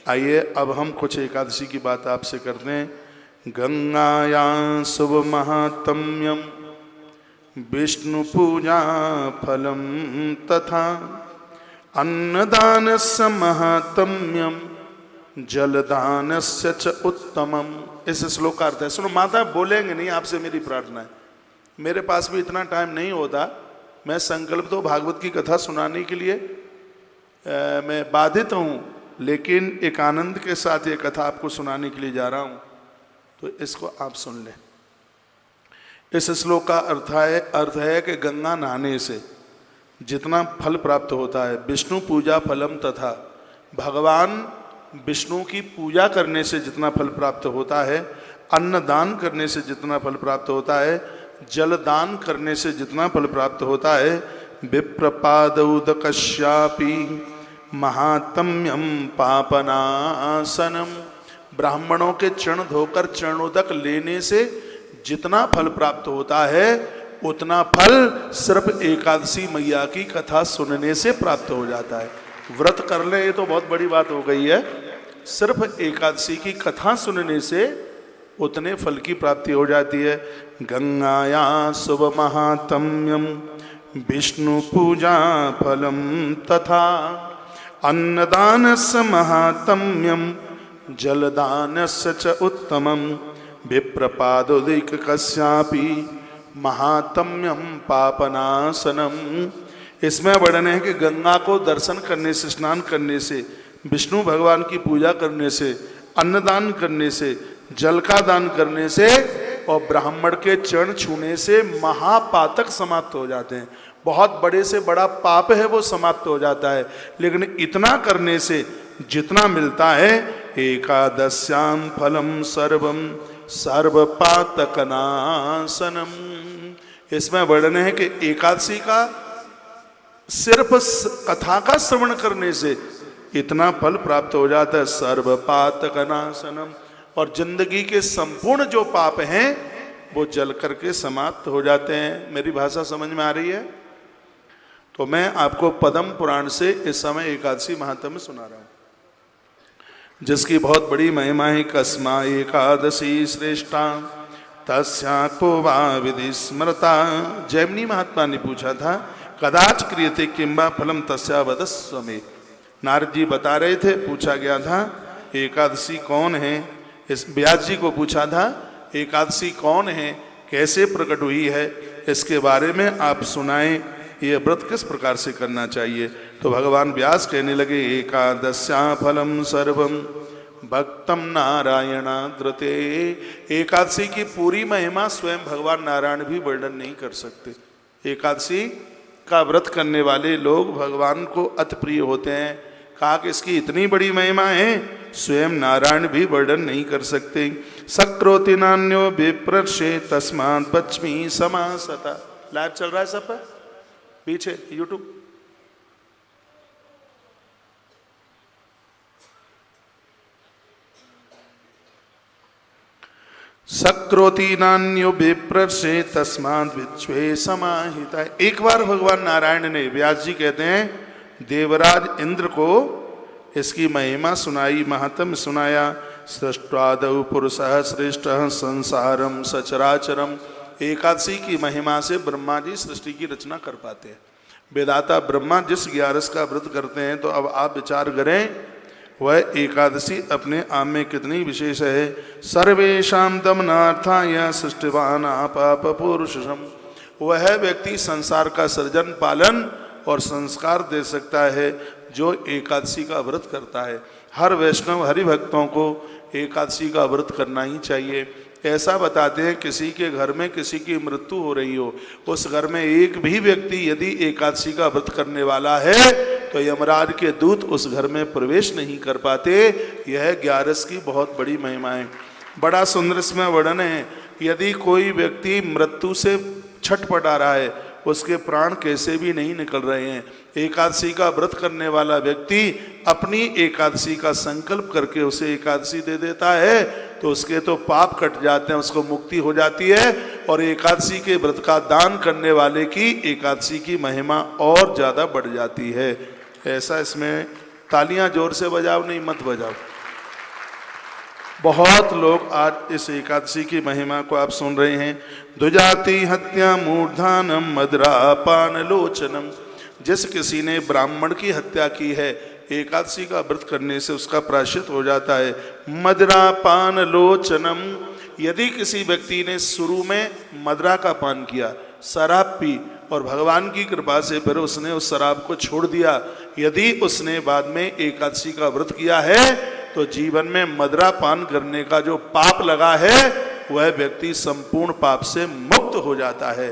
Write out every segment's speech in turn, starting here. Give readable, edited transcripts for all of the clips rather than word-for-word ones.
आइए अब हम कुछ एकादशी की बात आपसे करते हैं। गंगायां शुभ महात्म्यम विष्णु पूजा फलम तथा अन्नदानस्य महात्म्यम जलदानस्य च उत्तमम। इस श्लोक का अर्थ है, सुनो माता बोलेंगे नहीं, आपसे मेरी प्रार्थना है। मेरे पास भी इतना टाइम नहीं होता, मैं संकल्प तो भागवत की कथा सुनाने के लिए मैं बाधित हूँ, लेकिन एक आनंद के साथ ये कथा आपको सुनाने के लिए जा रहा हूँ, तो इसको आप सुन लें। इस श्लोक का अर्थ है कि गंगा नहाने से जितना फल प्राप्त होता है, विष्णु पूजा फलम तथा, भगवान विष्णु की पूजा करने से जितना फल प्राप्त होता है, अन्नदान करने से जितना फल प्राप्त होता है, जलदान करने से जितना फल प्राप्त होता है, विप्रपादौदकस्यापि महात्म्यम पापनाशनम, ब्राह्मणों के चरण धोकर चरणोदक लेने से जितना फल प्राप्त होता है, उतना फल सिर्फ एकादशी मैया की कथा सुनने से प्राप्त हो जाता है। व्रत कर ले ये तो बहुत बड़ी बात हो गई है, सिर्फ एकादशी की कथा सुनने से उतने फल की प्राप्ति हो जाती है। गंगाया शुभ महात्म्यम विष्णु पूजा फलम तथा अन्नदानस्य महात्म्यम जलदानस्य च उत्तमम विप्रपादोदिकस्यापि महात्म्यम पापनाशनम। इसमें वर्णन है कि गंगा को दर्शन करने से, स्नान करने से, विष्णु भगवान की पूजा करने से, अन्नदान करने से, जल का दान करने से और ब्राह्मण के चरण छूने से महापातक समाप्त हो जाते हैं। बहुत बड़े से बड़ा पाप है वो समाप्त हो जाता है। लेकिन इतना करने से जितना मिलता है, एकादश्याम फलम सर्वम सर्वपातकनाशनम। इसमें वर्णन है कि एकादशी का सिर्फ कथा का श्रवण करने से इतना फल प्राप्त हो जाता है, सर्वपातकनाशनम, और जिंदगी के संपूर्ण जो पाप हैं वो जल करके समाप्त हो जाते हैं। मेरी भाषा समझ में आ रही है? तो मैं आपको पद्म पुराण से इस समय एकादशी महात्म्य सुना रहा हूं, जिसकी बहुत बड़ी महिमा है। कस्मा एकादशी श्रेष्ठा तस्या को वा विधि स्मृता। जैमिनी महात्मा ने पूछा था, कदाच क्रियते किंबा फलम तस्या वदस्व मे। नारद जी बता रहे थे, पूछा गया था एकादशी कौन है। इस व्यास जी को पूछा था एकादशी कौन है, कैसे प्रकट हुई है, इसके बारे में आप सुनाएं, ये व्रत किस प्रकार से करना चाहिए। तो भगवान व्यास कहने लगे, एकादश्या फलम सर्वम भक्तम नारायणाद्रते। एकादशी की पूरी महिमा स्वयं भगवान नारायण भी वर्णन नहीं कर सकते। एकादशी का व्रत करने वाले लोग भगवान को अति प्रिय होते हैं। कहा कि इसकी इतनी बड़ी महिमा है, स्वयं नारायण भी वर्णन नहीं कर सकते। सक्रोति नान्यो विप्रर्षे तस्मात् पच्मी समासता। लाइव चल रहा है सब पर पीछे यूट्यूब। सक्रोति नान्यो विप्रर्षे तस्मात् विश्वे समाहिता। एक बार भगवान नारायण ने, व्यास जी कहते हैं, देवराज इंद्र को इसकी महिमा सुनाई, महात्म्य सुनाया। सृष्ट्वादौ पुरुषः श्रेष्ठः संसारम सचराचरम। एकादशी की महिमा से ब्रह्मा जी सृष्टि की रचना कर पाते हैं। वेदाता ब्रह्मा जिस 11 का व्रत करते हैं, तो अब आप विचार करें वह एकादशी अपने आप में कितनी विशेष है। सर्वेषां दमनार्थाय सृष्टिवान् पाप पुरुषम। वह व्यक्ति संसार का सृजन, पालन और संस्कार दे सकता है जो एकादशी का व्रत करता है। हर वैष्णव हरि भक्तों को एकादशी का व्रत करना ही चाहिए। ऐसा बताते हैं, किसी के घर में किसी की मृत्यु हो रही हो, उस घर में एक भी व्यक्ति यदि एकादशी का व्रत करने वाला है तो यमराज के दूत उस घर में प्रवेश नहीं कर पाते। यह 11 की बहुत बड़ी महिमा है। बड़ा सुंदर इसमें वर्णन है। यदि कोई व्यक्ति मृत्यु से छटपटा रहा है, उसके प्राण कैसे भी नहीं निकल रहे हैं, एकादशी का व्रत करने वाला व्यक्ति अपनी एकादशी का संकल्प करके उसे एकादशी दे देता है, तो उसके तो पाप कट जाते हैं, उसको मुक्ति हो जाती है। और एकादशी के व्रत का दान करने वाले की एकादशी की महिमा और ज़्यादा बढ़ जाती है। ऐसा इसमें तालियां जोर से बजाओ, नहीं मत बजाओ। बहुत लोग आज इस एकादशी की महिमा को आप सुन रहे हैं। द्विजाति हत्या मूर्धानम मदरापान लोचनम। जिस किसी ने ब्राह्मण की हत्या की है, एकादशी का व्रत करने से उसका प्रायश्चित हो जाता है। मदरापान लोचनम। यदि किसी व्यक्ति ने शुरू में मदरा का पान किया, शराब पी, और भगवान की कृपा से फिर उसने उस शराब को छोड़ दिया, यदि उसने बाद में एकादशी का व्रत किया है, तो जीवन में मदरा पान करने का जो पाप लगा है वह व्यक्ति संपूर्ण पाप से मुक्त हो जाता है।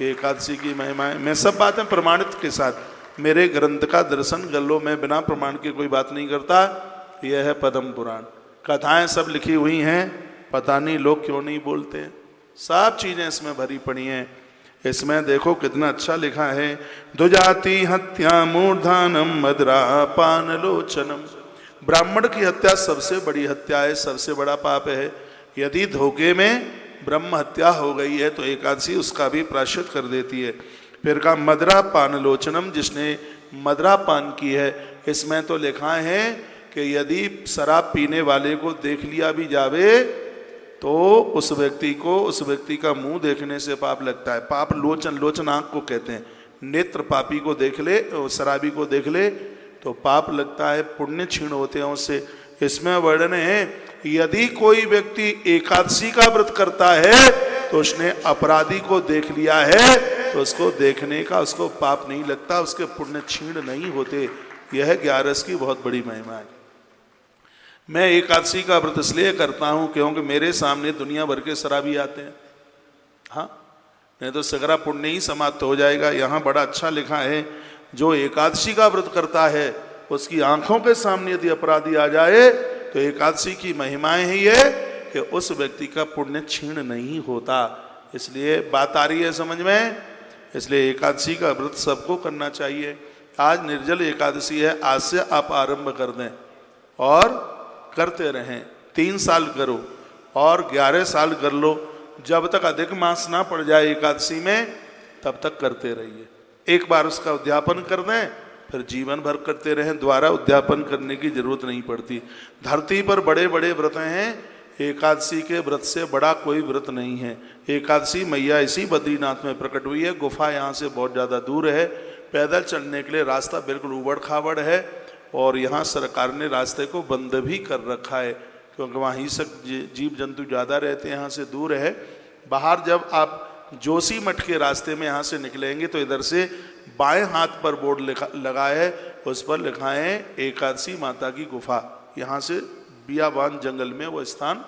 एकादशी की महिमा मैं सब बातें प्रमाणित के साथ मेरे ग्रंथ का दर्शन कर लो, मैं बिना प्रमाण के कोई बात नहीं करता। यह है पद्म पुराण, कथाएं सब लिखी हुई हैं, पता नहीं लोग क्यों नहीं बोलते हैं। सब चीजें इसमें भरी पड़ी हैं। इसमें देखो कितना अच्छा लिखा है, द्विजाति हत्या मूर्धानम मदरा पान लोचनम। ब्राह्मण की हत्या सबसे बड़ी हत्या है, सबसे बड़ा पाप है। यदि धोखे में ब्रह्म हत्या हो गई है तो एकादशी उसका भी प्रायश्चित कर देती है। फिर कहा मदरा पान लोचनम, जिसने मदरा पान की है। इसमें तो लिखा है कि यदि शराब पीने वाले को देख लिया भी जावे तो उस व्यक्ति का मुंह देखने से पाप लगता है। पाप लोचन, लोचन आंख को कहते हैं। नेत्र पापी को देख ले, शराबी को देख ले तो पाप लगता है, पुण्य क्षीण होते हैं उससे। इसमें वर्णन है, यदि कोई व्यक्ति एकादशी का व्रत करता है तो उसने अपराधी को देख लिया है तो उसको देखने का उसको पाप नहीं लगता, उसके पुण्य क्षीण नहीं होते। यह 11 की बहुत बड़ी महिमा है। मैं एकादशी का व्रत इसलिए करता हूं क्योंकि मेरे सामने दुनिया भर के शराबी आते हैं। हाँ, नहीं तो सगरा पुण्य ही समाप्त हो जाएगा। यहाँ बड़ा अच्छा लिखा है, जो एकादशी का व्रत करता है उसकी आंखों के सामने यदि अपराधी आ जाए तो एकादशी की महिमाएं है ये कि उस व्यक्ति का पुण्य क्षीण नहीं होता। इसलिए बात आ रही है समझ में। इसलिए एकादशी का व्रत सबको करना चाहिए। आज निर्जल एकादशी है, आज से आप आरंभ कर दें और करते रहें। 3 साल करो और 11 साल कर लो, जब तक अधिक मास ना पड़ जाए एकादशी में तब तक करते रहिए। एक बार उसका उद्यापन कर दें फिर जीवन भर करते रहें, दोबारा उद्यापन करने की जरूरत नहीं पड़ती। धरती पर बड़े बड़े व्रत हैं, एकादशी के व्रत से बड़ा कोई व्रत नहीं है। एकादशी मैया इसी बद्रीनाथ में प्रकट हुई है। गुफा यहाँ से बहुत ज़्यादा दूर है, पैदल चलने के लिए रास्ता बिल्कुल उबड़ खाबड़ है, और यहाँ सरकार ने रास्ते को बंद भी कर रखा है क्योंकि वहीं से जीव जंतु ज़्यादा रहते हैं, यहाँ से दूर है। बाहर जब आप जोशी मठ के रास्ते में यहाँ से निकलेंगे तो इधर से बाएं हाथ पर बोर्ड लगा है, उस पर लिखा है एकादशी माता की गुफा। यहाँ से बियाबान जंगल में वो स्थान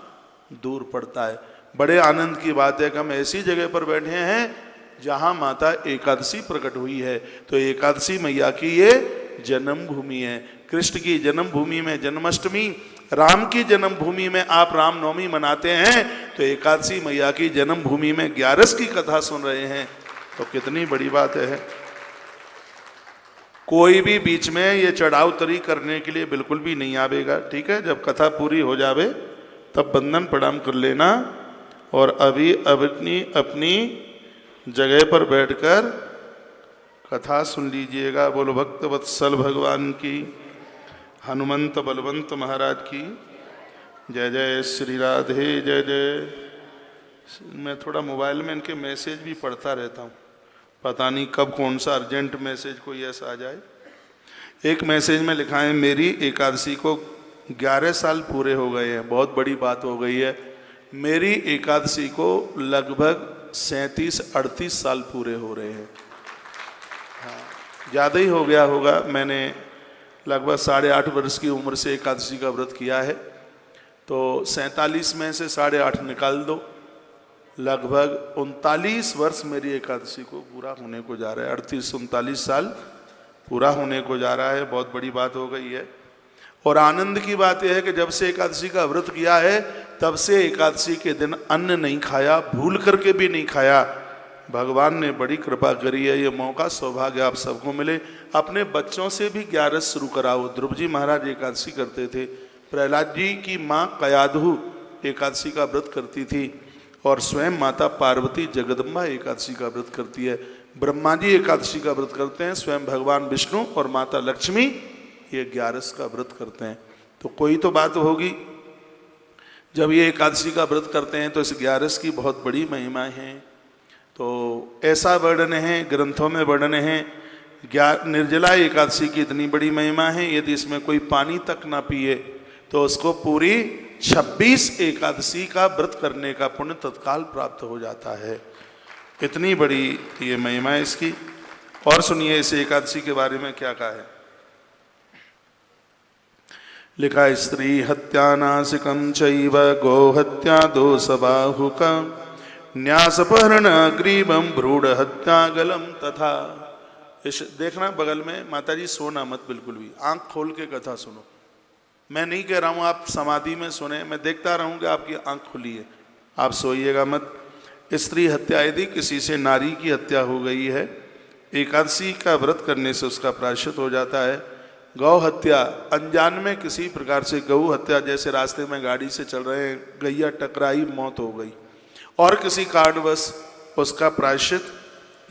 दूर पड़ता है। बड़े आनंद की बात है कि हम ऐसी जगह पर बैठे हैं जहाँ माता एकादशी प्रकट हुई है। तो एकादशी मैया की ये जन्मभूमि है। कृष्ण की जन्मभूमि में जन्माष्टमी, राम की जन्मभूमि में आप रामनवमी मनाते हैं, तो एकादशी मैया की जन्मभूमि में 11 की कथा सुन रहे हैं, तो कितनी बड़ी बात है। कोई भी बीच में ये चढ़ाव तरी करने के लिए बिल्कुल भी नहीं आवेगा, ठीक है। जब कथा पूरी हो जावे तब बंदन प्रणाम कर लेना और अभी अपनी जगह पर बैठकर कथा सुन लीजिएगा। बोलो भक्त वत्सल भगवान की, हनुमंत बलवंत महाराज की जय। जय श्री राधे जय जय। मैं थोड़ा मोबाइल में इनके मैसेज भी पढ़ता रहता हूँ, पता नहीं कब कौन सा अर्जेंट मैसेज कोई ऐसा आ जाए। एक मैसेज में लिखा है, मेरी एकादशी को 11 साल पूरे हो गए हैं। बहुत बड़ी बात हो गई है। मेरी एकादशी को लगभग 37-38 साल पूरे हो रहे हैं। हाँ, ज़्यादा ही हो गया होगा। मैंने लगभग 8.5 वर्ष की उम्र से एकादशी का व्रत किया है, तो 47 में से 8.5 निकाल दो, लगभग 39 वर्ष मेरी एकादशी को पूरा होने को जा रहा है। 38-39 साल पूरा होने को जा रहा है। बहुत बड़ी बात हो गई है। और आनंद की बात यह है कि जब से एकादशी का व्रत किया है तब से एकादशी के दिन अन्न नहीं खाया, भूल करके भी नहीं खाया। भगवान ने बड़ी कृपा करी है। ये मौका सौभाग्य आप सबको मिले। अपने बच्चों से भी 11 शुरू कराओ। ध्रुव जी महाराज एकादशी करते थे, प्रहलाद जी की माँ कयाधु एकादशी का व्रत करती थी, और स्वयं माता पार्वती जगदम्बा एकादशी का व्रत करती है। ब्रह्मा जी एकादशी का व्रत करते हैं, स्वयं भगवान विष्णु और माता लक्ष्मी ये 11 का व्रत करते हैं। तो कोई तो बात होगी। जब ये एकादशी का व्रत करते हैं तो इस 11 की बहुत बड़ी महिमा है। तो ऐसा वर्णन है, ग्रंथों में वर्णन है, निर्जला एकादशी की इतनी बड़ी महिमा है, यदि इसमें कोई पानी तक ना पिए तो उसको पूरी 26 एकादशी का व्रत करने का पुण्य तत्काल प्राप्त हो जाता है। इतनी बड़ी ये महिमा है इसकी। और सुनिए इस एकादशी के बारे में क्या कहा है। लिखा है, स्त्री हत्या नासिकम चैव गो हत्या दोषबाहुकम न्यासपहरण ग्रीवम भ्रूढ़ हत्या गलम तथा। इस देखना बगल में, माता जी सोना मत बिल्कुल भी, आंख खोल के कथा सुनो। मैं नहीं कह रहा हूँ आप समाधि में सुने, मैं देखता रहूँगा आपकी आंख खुली है, आप सोइएगा मत। स्त्री हत्या, यदि किसी से नारी की हत्या हो गई है, एकादशी का व्रत करने से उसका प्रायश्चित हो जाता है। गौ हत्या, अनजान में किसी प्रकार से गौ हत्या, जैसे रास्ते में गाड़ी से चल रहे हैं, गैया टकराई, मौत हो गई, और किसी कारणवश उसका प्रायश्चित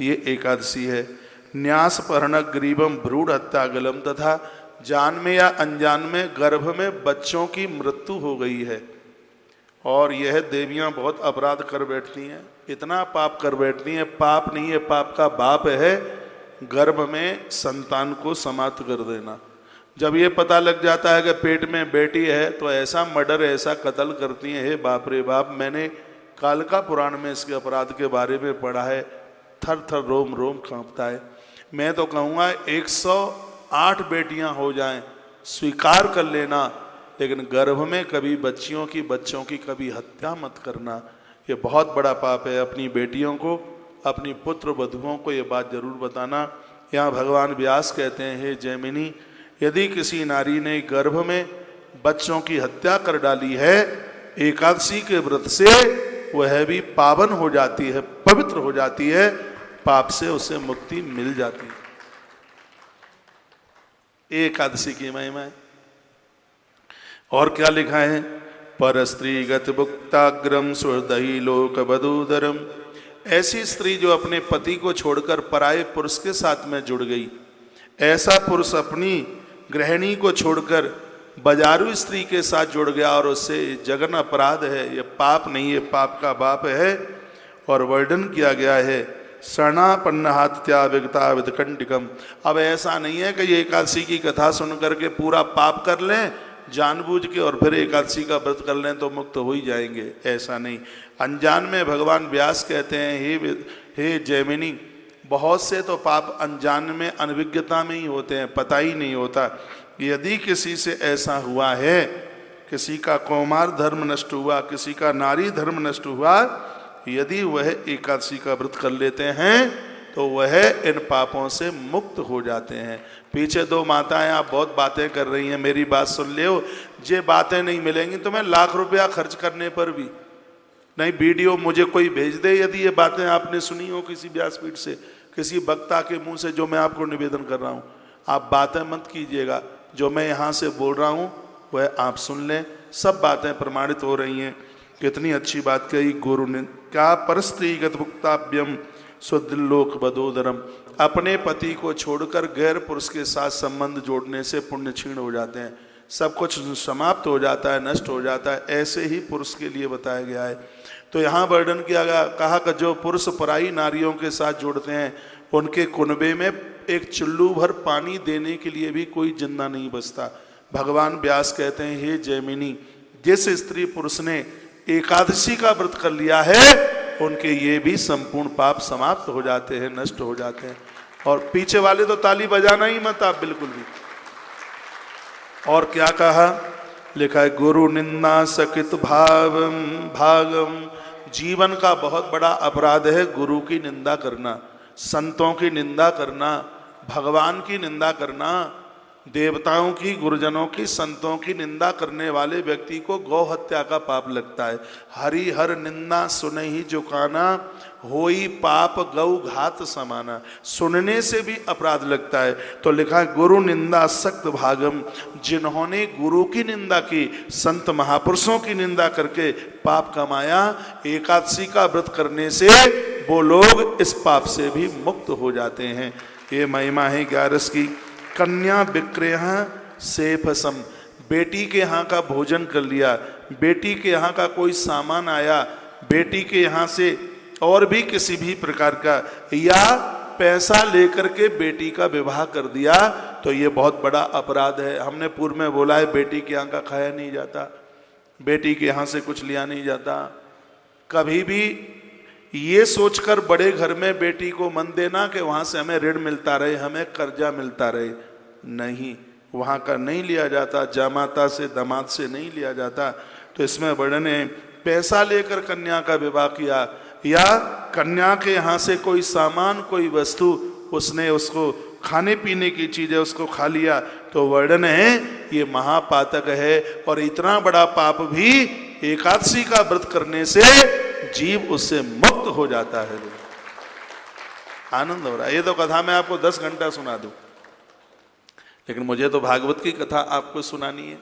ये एकादशी है। न्यास पहरण ग्रीवम भ्रूढ़ हत्या गलम, तथा जान में या अनजान में गर्भ में बच्चों की मृत्यु हो गई है। और यह देवियां बहुत अपराध कर बैठती हैं, इतना पाप कर बैठती हैं, पाप नहीं है, पाप का बाप है गर्भ में संतान को समाप्त कर देना। जब ये पता लग जाता है कि पेट में बेटी है तो ऐसा मर्डर, ऐसा कत्ल करती हैं, हे बाप रे बाप। मैंने कालिका पुराण में इसके अपराध के बारे में पढ़ा है, थर थर रोम रोम कांपता है। मैं तो कहूँगा 108 बेटियां हो जाएं, स्वीकार कर लेना, लेकिन गर्भ में कभी बच्चों की कभी हत्या मत करना। ये बहुत बड़ा पाप है। अपनी बेटियों को, अपनी पुत्र वधुओं को ये बात जरूर बताना। यहाँ भगवान व्यास कहते हैं, हे जैमिनी, यदि किसी नारी ने गर्भ में बच्चों की हत्या कर डाली है, एकादशी के व्रत से वह भी पावन हो जाती है, पवित्र हो जाती है, पाप से उसे मुक्ति मिल जाती है। एकादशी की महिमा है। और क्या लिखा है, पर स्त्रीगत भुक्ताग्रम सुहृदयी लोक बधूदरम। ऐसी स्त्री जो अपने पति को छोड़कर पराये पुरुष के साथ में जुड़ गई, ऐसा पुरुष अपनी गृहिणी को छोड़कर बाजारू स्त्री के साथ जुड़ गया और उससे जघन अपराध है, ये पाप नहीं है, पाप का बाप है। और वर्णन किया गया है, शरणापन्नहात्या विगता विदकंटिकम। अब ऐसा नहीं है कि ये एकादशी की कथा सुन करके पूरा पाप कर लें जानबूझ के और फिर एकादशी का व्रत कर लें तो मुक्त हो ही जाएंगे, ऐसा नहीं। अनजान में भगवान व्यास कहते हैं, हे जैमिनी, बहुत से तो पाप अनजान में, अनभिज्ञता में ही होते हैं, पता ही नहीं होता। यदि किसी से ऐसा हुआ है, किसी का कौमार धर्म नष्ट हुआ, किसी का नारी धर्म नष्ट हुआ, यदि वह एकादशी का व्रत कर लेते हैं तो वह इन पापों से मुक्त हो जाते हैं। पीछे दो माताएं आप बहुत बातें कर रही हैं, मेरी बात सुन ले, ये बातें नहीं मिलेंगी तुम्हें लाख रुपया खर्च करने पर भी नहीं। वीडियो मुझे कोई भेज दे, यदि ये बातें आपने सुनी हो किसी व्यासपीठ से, किसी वक्ता के मुंह से, जो मैं आपको निवेदन कर रहा हूँ, आप बातें मत कीजिएगा। जो मैं यहाँ से बोल रहा हूँ वह आप सुन लें, सब बातें प्रमाणित हो रही हैं। कितनी अच्छी बात कही गुरु ने, क्या परस्त्रीगत भुक्ताभ्यम शुद्धलोक बदोदरम। अपने पति को छोड़कर गैर पुरुष के साथ संबंध जोड़ने से पुण्य क्षीण हो जाते हैं, सब कुछ समाप्त हो जाता है, नष्ट हो जाता है। ऐसे ही पुरुष के लिए बताया गया है। तो यहाँ वर्णन किया गया, कहा कि जो पुरुष पराई नारियों के साथ जुड़ते हैं, उनके कुनबे में एक चुल्लू भर पानी देने के लिए भी कोई जिंदा नहीं बचता। भगवान व्यास कहते हैं, हे जैमिनी, जिस स्त्री पुरुष ने एकादशी का व्रत कर लिया है, उनके ये भी संपूर्ण पाप समाप्त हो जाते हैं, नष्ट हो जाते हैं। और पीछे वाले तो ताली बजाना ही मत आप बिल्कुल भी। और क्या कहा, लिखा है, गुरु निंदा सकित भागम। जीवन का बहुत बड़ा अपराध है गुरु की निंदा करना, संतों की निंदा करना, भगवान की निंदा करना, देवताओं की, गुरुजनों की, संतों की निंदा करने वाले व्यक्ति को गौ हत्या का पाप लगता है। हरि हर निंदा सुने ही जुकाना, होई पाप गौ घात समाना। सुनने से भी अपराध लगता है। तो लिखा है, गुरु निंदा सक्त भागम। जिन्होंने गुरु की निंदा की, संत महापुरुषों की निंदा करके पाप कमाया, एकादशी का व्रत करने से वो लोग इस पाप से भी मुक्त हो जाते हैं। ये महिमा है 11 की। कन्या विक्रय सेफसम। बेटी के यहाँ का भोजन कर लिया, बेटी के यहाँ का कोई सामान आया, बेटी के यहाँ से और भी किसी भी प्रकार का, या पैसा लेकर के बेटी का विवाह कर दिया, तो ये बहुत बड़ा अपराध है। हमने पूर्व में बोला है बेटी के यहाँ का खाया नहीं जाता, बेटी के यहाँ से कुछ लिया नहीं जाता। कभी भी ये सोचकर बड़े घर में बेटी को मन देना कि वहाँ से हमें ऋण मिलता रहे, हमें कर्जा मिलता रहे, नहीं, वहाँ का नहीं लिया जाता, जामाता से दामाद से नहीं लिया जाता। तो इसमें बड़े ने पैसा लेकर कन्या का विवाह किया, या कन्या के यहाँ से कोई सामान कोई वस्तु उसने उसको खाने पीने की चीज़ है उसको खा लिया, तो वर्णन है ये महापातक है। और इतना बड़ा पाप भी एकादशी का व्रत करने से जीव उससे मुक्त हो जाता है। आनंद हो रहा है। ये तो कथा मैं आपको 10 घंटा सुना दूं, लेकिन मुझे तो भागवत की कथा आपको सुनानी है।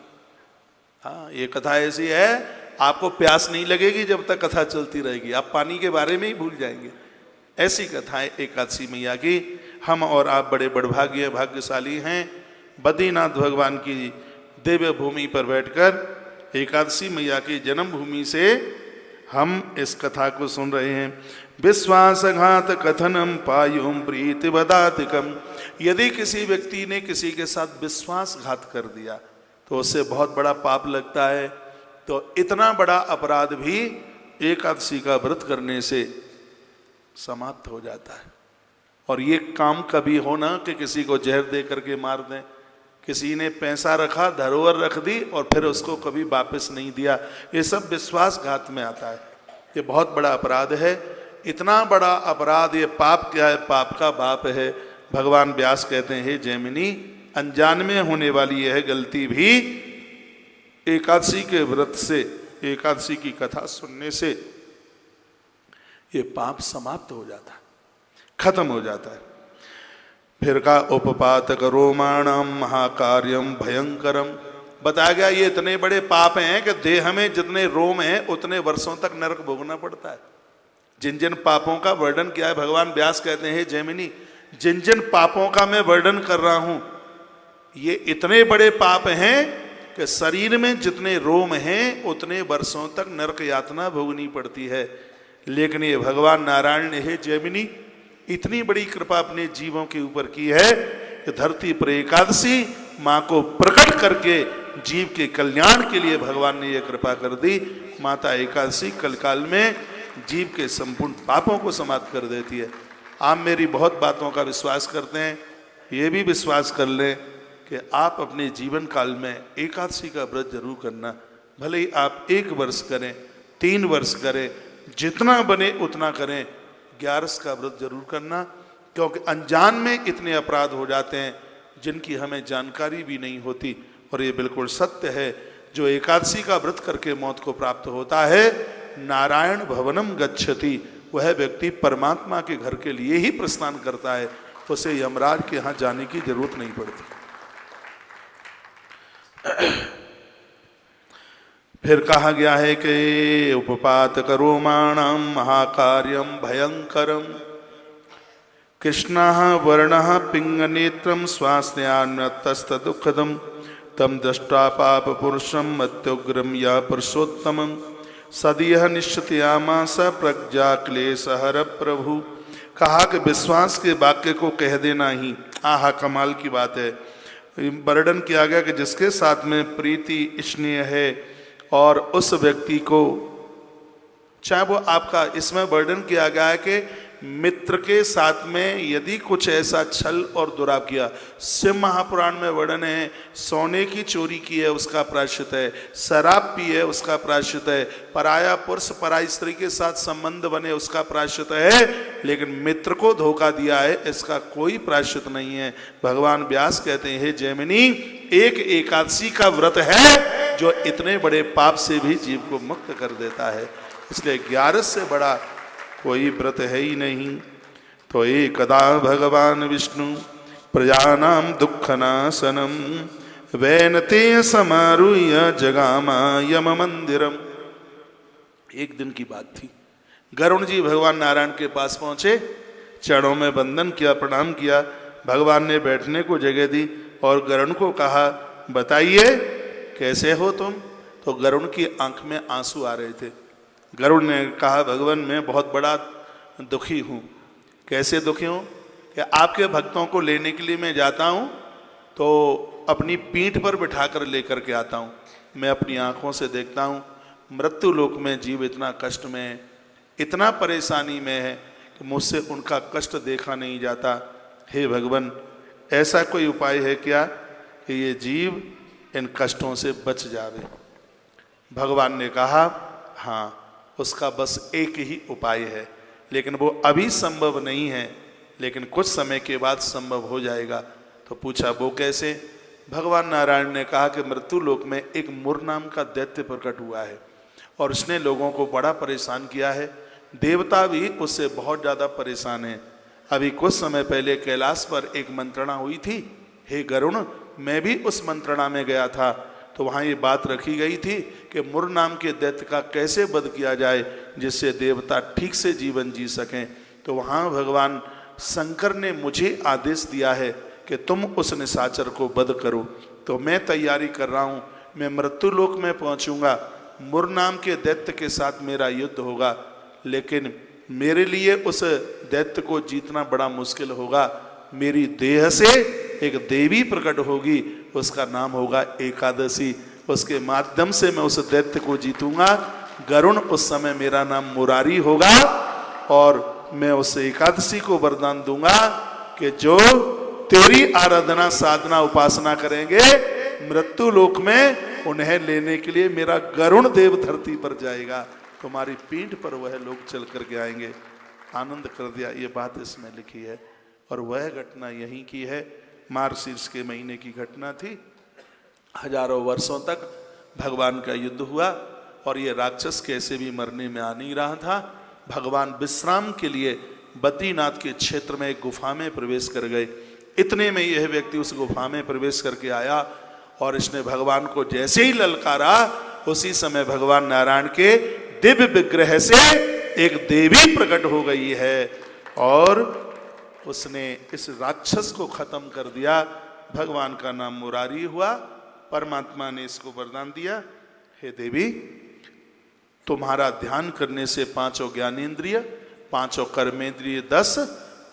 हाँ, ये कथा ऐसी है आपको प्यास नहीं लगेगी जब तक कथा चलती रहेगी, आप पानी के बारे में ही भूल जाएंगे। ऐसी कथाएं एकादशी मैया की। हम और आप बड़े बड़भाग्य भाग्यशाली हैं, बद्रीनाथ भगवान की दिव्य भूमि पर बैठकर एकादशी मैया की जन्मभूमि से हम इस कथा को सुन रहे हैं। विश्वासघात कथनम पायुम प्रीति बदातिकम। यदि किसी व्यक्ति ने किसी के साथ विश्वासघात कर दिया तो उससे बहुत बड़ा पाप लगता है। तो इतना बड़ा अपराध भी एकादशी का व्रत करने से समाप्त हो जाता है। और ये काम कभी हो ना कि किसी को जहर दे करके मार दें, किसी ने पैसा रखा, धरोहर रख दी और फिर उसको कभी वापस नहीं दिया, ये सब विश्वासघात में आता है। ये बहुत बड़ा अपराध है। इतना बड़ा अपराध, ये पाप क्या है? पाप का बाप है। भगवान व्यास कहते हैं, हे जैमिनी, अनजान में होने वाली यह गलती भी एकादशी के व्रत से, एकादशी की कथा सुनने से ये पाप समाप्त हो जाता है, खत्म हो जाता है। फिर का उपपातक रोमाणम महाकार्यम भयंकरम। बताया गया ये इतने बड़े पाप हैं कि देह में जितने रोम हैं उतने वर्षों तक नरक भोगना पड़ता है। जिन जिन पापों का वर्णन किया है, भगवान व्यास कहते हैं, जैमिनी, जिन जिन पापों का मैं वर्णन कर रहा हूं ये इतने बड़े पाप हैं कि शरीर में जितने रोम हैं उतने वर्षों तक नरक यातना भोगनी पड़ती है। लेकिन ये भगवान नारायण ने, हे जैमिनी, इतनी बड़ी कृपा अपने जीवों के ऊपर की है कि धरती पर एकादशी माँ को प्रकट करके जीव के कल्याण के लिए भगवान ने यह कृपा कर दी। माता एकादशी कलकाल में जीव के संपूर्ण पापों को समाप्त कर देती है। आप मेरी बहुत बातों का विश्वास करते हैं, ये भी विश्वास कर लें कि आप अपने जीवन काल में एकादशी का व्रत जरूर करना। भले ही आप 1 वर्ष करें, 3 वर्ष करें, जितना बने उतना करें, 11 का व्रत जरूर करना। क्योंकि अनजान में इतने अपराध हो जाते हैं जिनकी हमें जानकारी भी नहीं होती। और ये बिल्कुल सत्य है, जो एकादशी का व्रत करके मौत को प्राप्त होता है, नारायण भवनम गच्छति, वह व्यक्ति परमात्मा के घर के लिए ही प्रस्थान करता है, उसे यमराज के यहाँ जाने की जरूरत नहीं पड़ती। फिर कहा गया है कि उपपात करोमाणम महाकार्यम भयंकरम। कृष्ण वर्ण पिंगनेत्रम स्वास्यान्नतस्त दुखदम तम दृष्टा पाप पुरुषम मत्युग्रम या पुरुषोत्तमम सदीह निश्चितयामा स प्रज्ञा क्लेशहर प्रभु। कहा कि विश्वास के वाक्य को कह देना ही आहा कमाल की बात है। वर्णन किया गया कि जिसके साथ में प्रीति स्नेह है और उस व्यक्ति को, चाहे वो आपका, इसमें वर्णन किया गया है कि मित्र के साथ में यदि कुछ ऐसा छल और दुराव किया, शिव महापुराण में वर्णन है, सोने की चोरी की है उसका प्रायश्चित है, शराब पी है उसका प्रायश्चित है, पराया पुरुष पराई स्त्री के साथ संबंध बने उसका प्रायश्चित है, लेकिन मित्र को धोखा दिया है इसका कोई प्रायश्चित नहीं है। भगवान व्यास कहते हैं, हे जैमिनी, एक एकादशी का व्रत है जो इतने बड़े पाप से भी जीव को मुक्त कर देता है। इसलिए 11 से बड़ा कोई व्रत है ही नहीं। तो एकदा भगवान विष्णु प्रजानाम दुःखनाशनम वैनते समारूह्य जगामा यम मंदिरम। एक दिन की बात थी, गरुण जी भगवान नारायण के पास पहुंचे, चरणों में वंदन किया, प्रणाम किया। भगवान ने बैठने को जगह दी और गरुण को कहा, बताइए कैसे हो तुम? तो गरुड़ की आंख में आंसू आ रहे थे। गरुड़ ने कहा भगवान मैं बहुत बड़ा दुखी हूँ। कैसे दुखी हूँ? कि आपके भक्तों को लेने के लिए मैं जाता हूँ तो अपनी पीठ पर बिठा कर लेकर के आता हूँ। मैं अपनी आँखों से देखता हूँ मृत्यु लोक में जीव इतना कष्ट में है, इतना परेशानी में है कि मुझसे उनका कष्ट देखा नहीं जाता। हे भगवान, ऐसा कोई उपाय है क्या कि ये जीव इन कष्टों से बच जावे? भगवान ने कहा हाँ, उसका बस एक ही उपाय है, लेकिन वो अभी संभव नहीं है, लेकिन कुछ समय के बाद संभव हो जाएगा। तो पूछा वो कैसे? भगवान नारायण ने कहा कि मृत्यु लोक में एक मुर नाम का दैत्य प्रकट हुआ है और उसने लोगों को बड़ा परेशान किया है। देवता भी उससे बहुत ज़्यादा परेशान है। अभी कुछ समय पहले कैलाश पर एक मंत्रणा हुई थी। हे गरुण, मैं भी उस मंत्रणा में गया था, तो वहाँ ये बात रखी गई थी कि मुर नाम के दैत्य का कैसे वध किया जाए जिससे देवता ठीक से जीवन जी सकें। तो वहाँ भगवान शंकर ने मुझे आदेश दिया है कि तुम उस निशाचर को वध करो। तो मैं तैयारी कर रहा हूँ, मैं मृत्यु लोक में पहुँचूंगा, मुर नाम के दैत्य के साथ मेरा युद्ध होगा, लेकिन मेरे लिए उस दैत्य को जीतना बड़ा मुश्किल होगा। मेरी देह से एक देवी प्रकट होगी, उसका नाम होगा एकादशी। उसके माध्यम से मैं उस दैत्य को जीतूंगा। गरुण, उस समय मेरा नाम मुरारी होगा और मैं उस एकादशी को वरदान दूंगा कि जो तेरी आराधना साधना उपासना करेंगे मृत्यु लोक में, उन्हें लेने के लिए मेरा गरुण देव धरती पर जाएगा, तुम्हारी पीठ पर वह लोग चल करके आएंगे। आनंद कर दिया। ये बात इसमें लिखी है और वह घटना यहीं की है। मार्गशीर्ष के महीने की घटना थी। हजारों वर्षों तक भगवान का युद्ध हुआ और ये राक्षस कैसे भी मरने में आ नहीं रहा था। भगवान विश्राम के लिए बद्रीनाथ के क्षेत्र में एक गुफा में प्रवेश कर गए। इतने में यह व्यक्ति उस गुफा में प्रवेश करके आया और इसने भगवान को जैसे ही ललकारा, उसी समय भगवान नारायण के दिव्य विग्रह से एक देवी प्रकट हो गई है और उसने इस राक्षस को खत्म कर दिया। भगवान का नाम मुरारी हुआ। परमात्मा ने इसको वरदान दिया, हे देवी, तुम्हारा ध्यान करने से पांचों ज्ञानेंद्रिय, पांचों कर्मेंद्रिय 10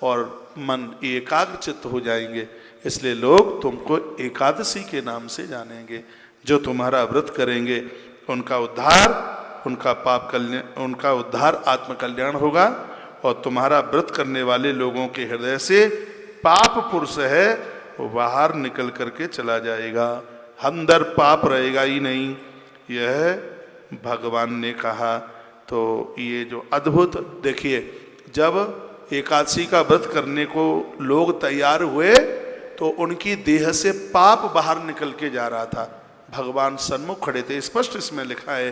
और मन एकाग्र चित्त हो जाएंगे। इसलिए लोग तुमको एकादशी के नाम से जानेंगे। जो तुम्हारा व्रत करेंगे उनका उद्धार, उनका पाप कल्याण, उनका उद्धार आत्म कल्याण होगा और तुम्हारा व्रत करने वाले लोगों के हृदय से पाप पुरुष है वो बाहर निकल करके चला जाएगा, अंदर पाप रहेगा ही नहीं। यह भगवान ने कहा। तो ये जो अद्भुत, देखिए, जब एकादशी का व्रत करने को लोग तैयार हुए तो उनकी देह से पाप बाहर निकल के जा रहा था। भगवान सन्मुख खड़े थे, स्पष्ट इसमें लिखा है।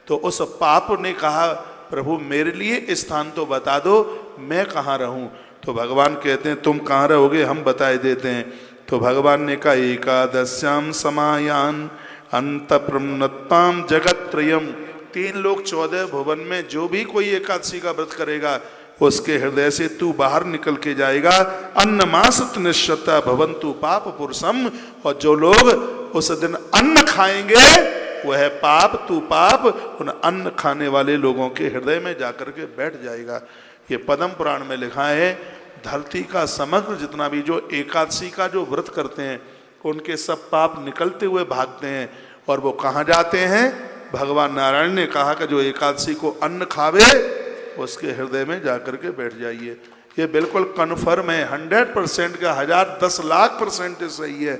तो उस पाप ने कहा, प्रभु मेरे लिए स्थान तो बता दो, मैं कहाँ रहूं? तो भगवान कहते हैं तुम कहाँ रहोगे, हम बताए देते हैं। तो भगवान ने कहा, एकादश्याम समायान अंत प्रमनत्ताम जगत्त्रयम। 3 लोक 14 भुवन में जो भी कोई एकादशी का व्रत करेगा उसके हृदय से तू बाहर निकल के जाएगा। अन्नमासत निश्चता भवन्तु पाप पुरुषम। और जो लोग उस दिन अन्न खाएंगे वह पाप, तू पाप उन अन्न खाने वाले लोगों के हृदय में जाकर के बैठ जाएगा। ये पद्म पुराण में लिखा है। धरती का समग्र जितना भी जो एकादशी का जो व्रत करते हैं उनके सब पाप निकलते हुए भागते हैं और वो कहाँ जाते हैं? भगवान नारायण ने कहा कि जो एकादशी को अन्न खावे उसके हृदय में जाकर के बैठ जाइए। ये बिल्कुल कन्फर्म है, 100% का 1000 10 लाख % सही है।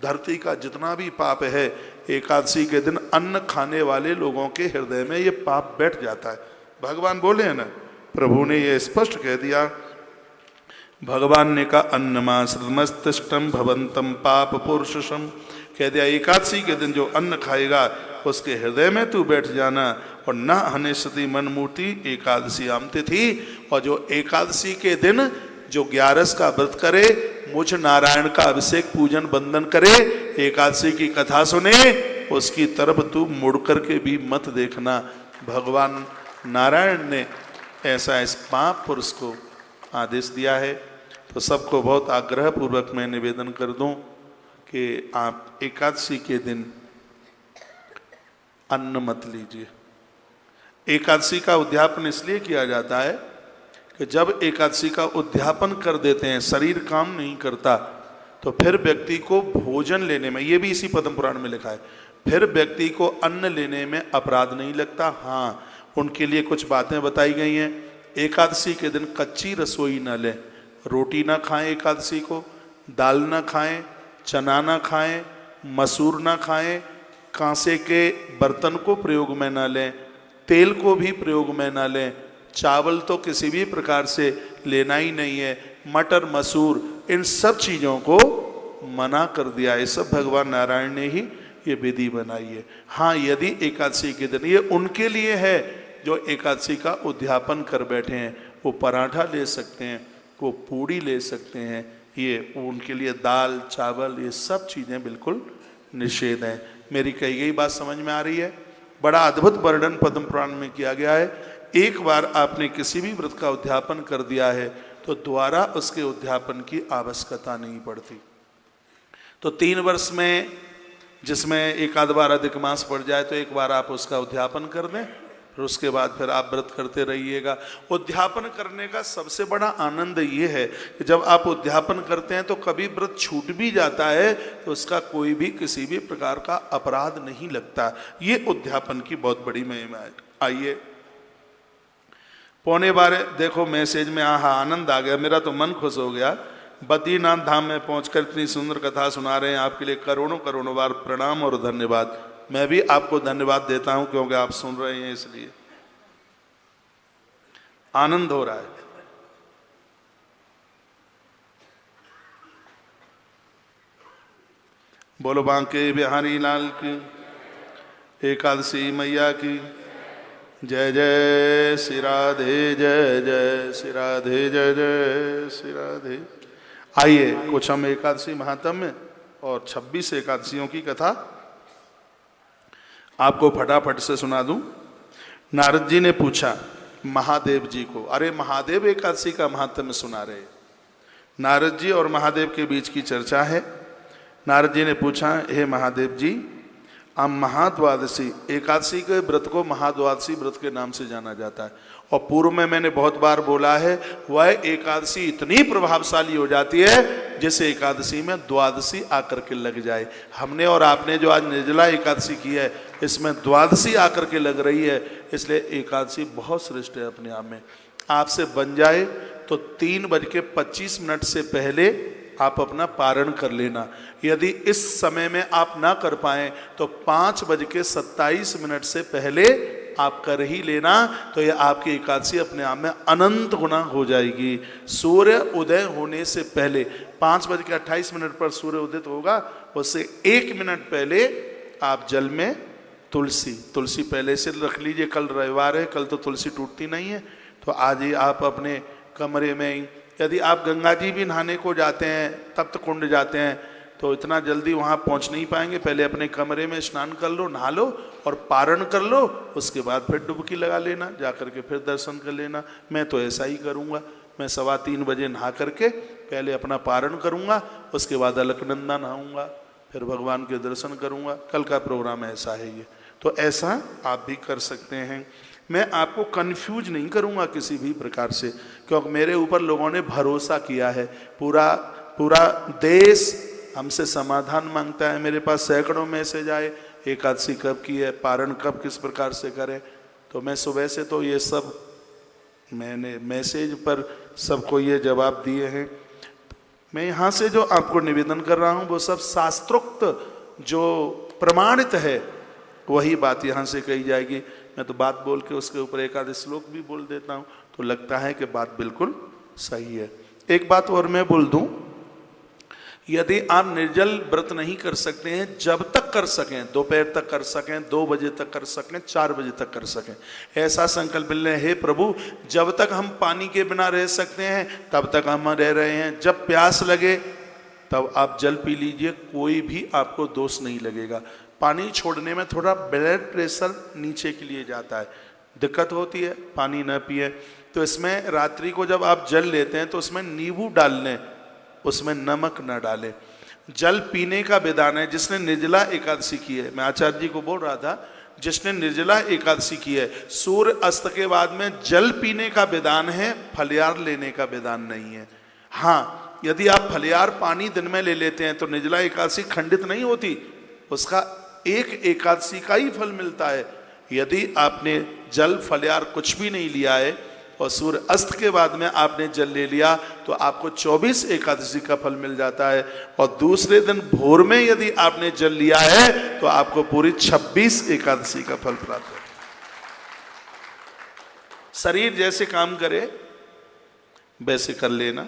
धरती का जितना भी पाप है एकादशी के दिन अन्न खाने वाले लोगों के हृदय में ये पाप बैठ जाता है। भगवान बोले हैं ना, प्रभु ने ये स्पष्ट कह दिया। भगवान ने कहा अन्नमाश्रमस्तिष्ठम भवंतम पाप पुरुषम, कह दिया एकादशी के दिन जो अन्न खाएगा उसके हृदय में तू बैठ जाना। और न हनेशति मन मूर्ति एकादशी आमते थी। और जो एकादशी के दिन जो 11 का व्रत करे, मुझ नारायण का अभिषेक पूजन बंदन करे, एकादशी की कथा सुने, उसकी तरफ तू मुड़ करके भी मत देखना। भगवान नारायण ने ऐसा इस पाप पुरुष को आदेश दिया है। तो सबको बहुत आग्रह पूर्वक मैं निवेदन कर दूं कि आप एकादशी के दिन अन्न मत लीजिए। एकादशी का उद्यापन इसलिए किया जाता है कि जब एकादशी का उद्यापन कर देते हैं, शरीर काम नहीं करता, तो फिर व्यक्ति को भोजन लेने में, ये भी इसी पद्म पुराण में लिखा है, फिर व्यक्ति को अन्न लेने में अपराध नहीं लगता। हाँ, उनके लिए कुछ बातें बताई गई हैं। एकादशी के दिन कच्ची रसोई न लें, रोटी ना खाएं एकादशी को, दाल ना खाएं, चना ना खाएं, मसूर ना खाएं, कांसे के बर्तन को प्रयोग में ना लें, तेल को भी प्रयोग में ना लें, चावल तो किसी भी प्रकार से लेना ही नहीं है, मटर मसूर इन सब चीज़ों को मना कर दिया है। सब भगवान नारायण ने ही ये विधि बनाई है। हाँ, यदि एकादशी के दिन, ये उनके लिए है जो एकादशी का उद्यापन कर बैठे हैं, वो पराठा ले सकते हैं, वो पूड़ी ले सकते हैं, ये उनके लिए दाल चावल ये सब चीज़ें बिल्कुल निषेध हैं। मेरी कही गई बात समझ में आ रही है? बड़ा अद्भुत वर्णन पद्म पुराण में किया गया है। एक बार आपने किसी भी व्रत का उद्यापन कर दिया है तो दोबारा उसके उद्यापन की आवश्यकता नहीं पड़ती। तो 3 वर्ष में जिसमें एक आध बार अधिक मास पड़ जाए तो एक बार आप उसका उद्यापन कर दें, फिर उसके बाद फिर आप व्रत करते रहिएगा। उद्यापन करने का सबसे बड़ा आनंद ये है कि जब आप उद्यापन करते हैं तो कभी व्रत छूट भी जाता है तो उसका कोई भी किसी भी प्रकार का अपराध नहीं लगता। ये उद्यापन की बहुत बड़ी महिमा है। आइए 11:15 देखो मैसेज में, आनंद आ गया, मेरा तो मन खुश हो गया। बद्रीनाथ धाम में पहुंचकर इतनी सुंदर कथा सुना रहे हैं, आपके लिए करोड़ों करोड़ों बार प्रणाम और धन्यवाद। मैं भी आपको धन्यवाद देता हूं क्योंकि आप सुन रहे हैं, इसलिए आनंद हो रहा है। बोलो बांके बिहारी लाल की, एकादशी मैया की जय जय श्री राधे, जय जय श्री राधे, जय जय श्री राधे। आइए कुछ हम एकादशी महात्म्य और 26 एकादशियों की कथा आपको फटाफट से सुना दूं। नारद जी ने पूछा महादेव जी को, अरे महादेव एकादशी का महात्म्य सुना रहे। नारद जी और महादेव के बीच की चर्चा है। नारद जी ने पूछा, हे महादेव जी, हम महाद्वादशी एकादशी के व्रत को महाद्वादशी व्रत के नाम से जाना जाता है। और पूर्व में मैंने बहुत बार बोला है, वह एकादशी इतनी प्रभावशाली हो जाती है जैसे एकादशी में द्वादशी आकर के लग जाए। हमने और आपने जो आज निर्जला एकादशी की है, इसमें द्वादशी आकर के लग रही है, इसलिए एकादशी बहुत श्रेष्ठ है अपने आप में। आपसे बन जाए तो 3:25 से पहले आप अपना पारण कर लेना। यदि इस समय में आप ना कर पाए तो 5:27 से पहले आप कर ही लेना, तो ये आपकी एकादशी अपने आप में अनंत गुना हो जाएगी। सूर्य उदय होने से पहले 5:28 पर सूर्य उदित होगा, उससे 1 मिनट पहले आप जल में तुलसी पहले से रख लीजिए। कल रविवार है, कल तो तुलसी टूटती नहीं है, तो आज ही आप अपने कमरे में ही, यदि आप गंगा जी भी नहाने को जाते हैं, तप्त कुंड जाते हैं, तो इतना जल्दी वहाँ पहुँच नहीं पाएंगे। पहले अपने कमरे में स्नान कर लो, नहा लो और पारण कर लो, उसके बाद फिर डुबकी लगा लेना, जा करके फिर दर्शन कर लेना। मैं तो ऐसा ही करूँगा। मैं 3:15 बजे नहा करके पहले अपना पारण करूँगा, उसके बाद अलकनंदा नहाऊँगा, फिर भगवान के दर्शन करूँगा। कल का प्रोग्राम ऐसा है ये, तो ऐसा आप भी कर सकते हैं। मैं आपको कंफ्यूज नहीं करूँगा किसी भी प्रकार से, क्योंकि मेरे ऊपर लोगों ने भरोसा किया है। पूरा देश हमसे समाधान मांगता है। मेरे पास सैकड़ों मैसेज आए, एकादशी कब की है, पारण कब किस प्रकार से करें। तो मैं सुबह से तो ये सब मैंने मैसेज पर सबको ये जवाब दिए हैं। मैं यहाँ से जो आपको निवेदन कर रहा हूँ वो सब शास्त्रोक्त जो प्रमाणित है वही बात यहाँ से कही जाएगी। मैं तो बात बोल के उसके ऊपर एक आध श्लोक भी बोल देता हूँ, तो लगता है कि बात बिल्कुल सही है। एक बात और मैं बोल दूँ, यदि आप निर्जल व्रत नहीं कर सकते हैं, जब तक कर सकें, दोपहर तक कर सकें, 2 बजे तक कर सकें, 4 बजे तक कर सकें, ऐसा संकल्प लें, हे प्रभु जब तक हम पानी के बिना रह सकते हैं तब तक हम रह रहे हैं। जब प्यास लगे तब आप जल पी लीजिए, कोई भी आपको दोष नहीं लगेगा। पानी छोड़ने में थोड़ा ब्लड प्रेशर नीचे के लिए जाता है, दिक्कत होती है, पानी न पिए। तो इसमें रात्रि को जब आप जल लेते हैं तो उसमें नींबू डाल लें, उसमें नमक न डालें। जल पीने का विधान है। जिसने निर्जला एकादशी की है, मैं आचार्य जी को बोल रहा था, जिसने निर्जला एकादशी की है। सूर्य अस्त के बाद में जल पीने का विधान है, फलियार लेने का विधान नहीं है। हाँ, यदि आप फलियार पानी दिन में ले लेते हैं तो निर्जला एकादशी खंडित नहीं होती, उसका एक एकादशी का ही फल मिलता है। यदि आपने जल फलियार कुछ भी नहीं लिया है और सूर्य अस्त के बाद में आपने जल ले लिया तो आपको 24 एकादशी का फल मिल जाता है, और दूसरे दिन भोर में यदि आपने जल लिया है तो आपको पूरी 26 एकादशी का फल प्राप्त होता है। शरीर जैसे काम करे वैसे कर लेना।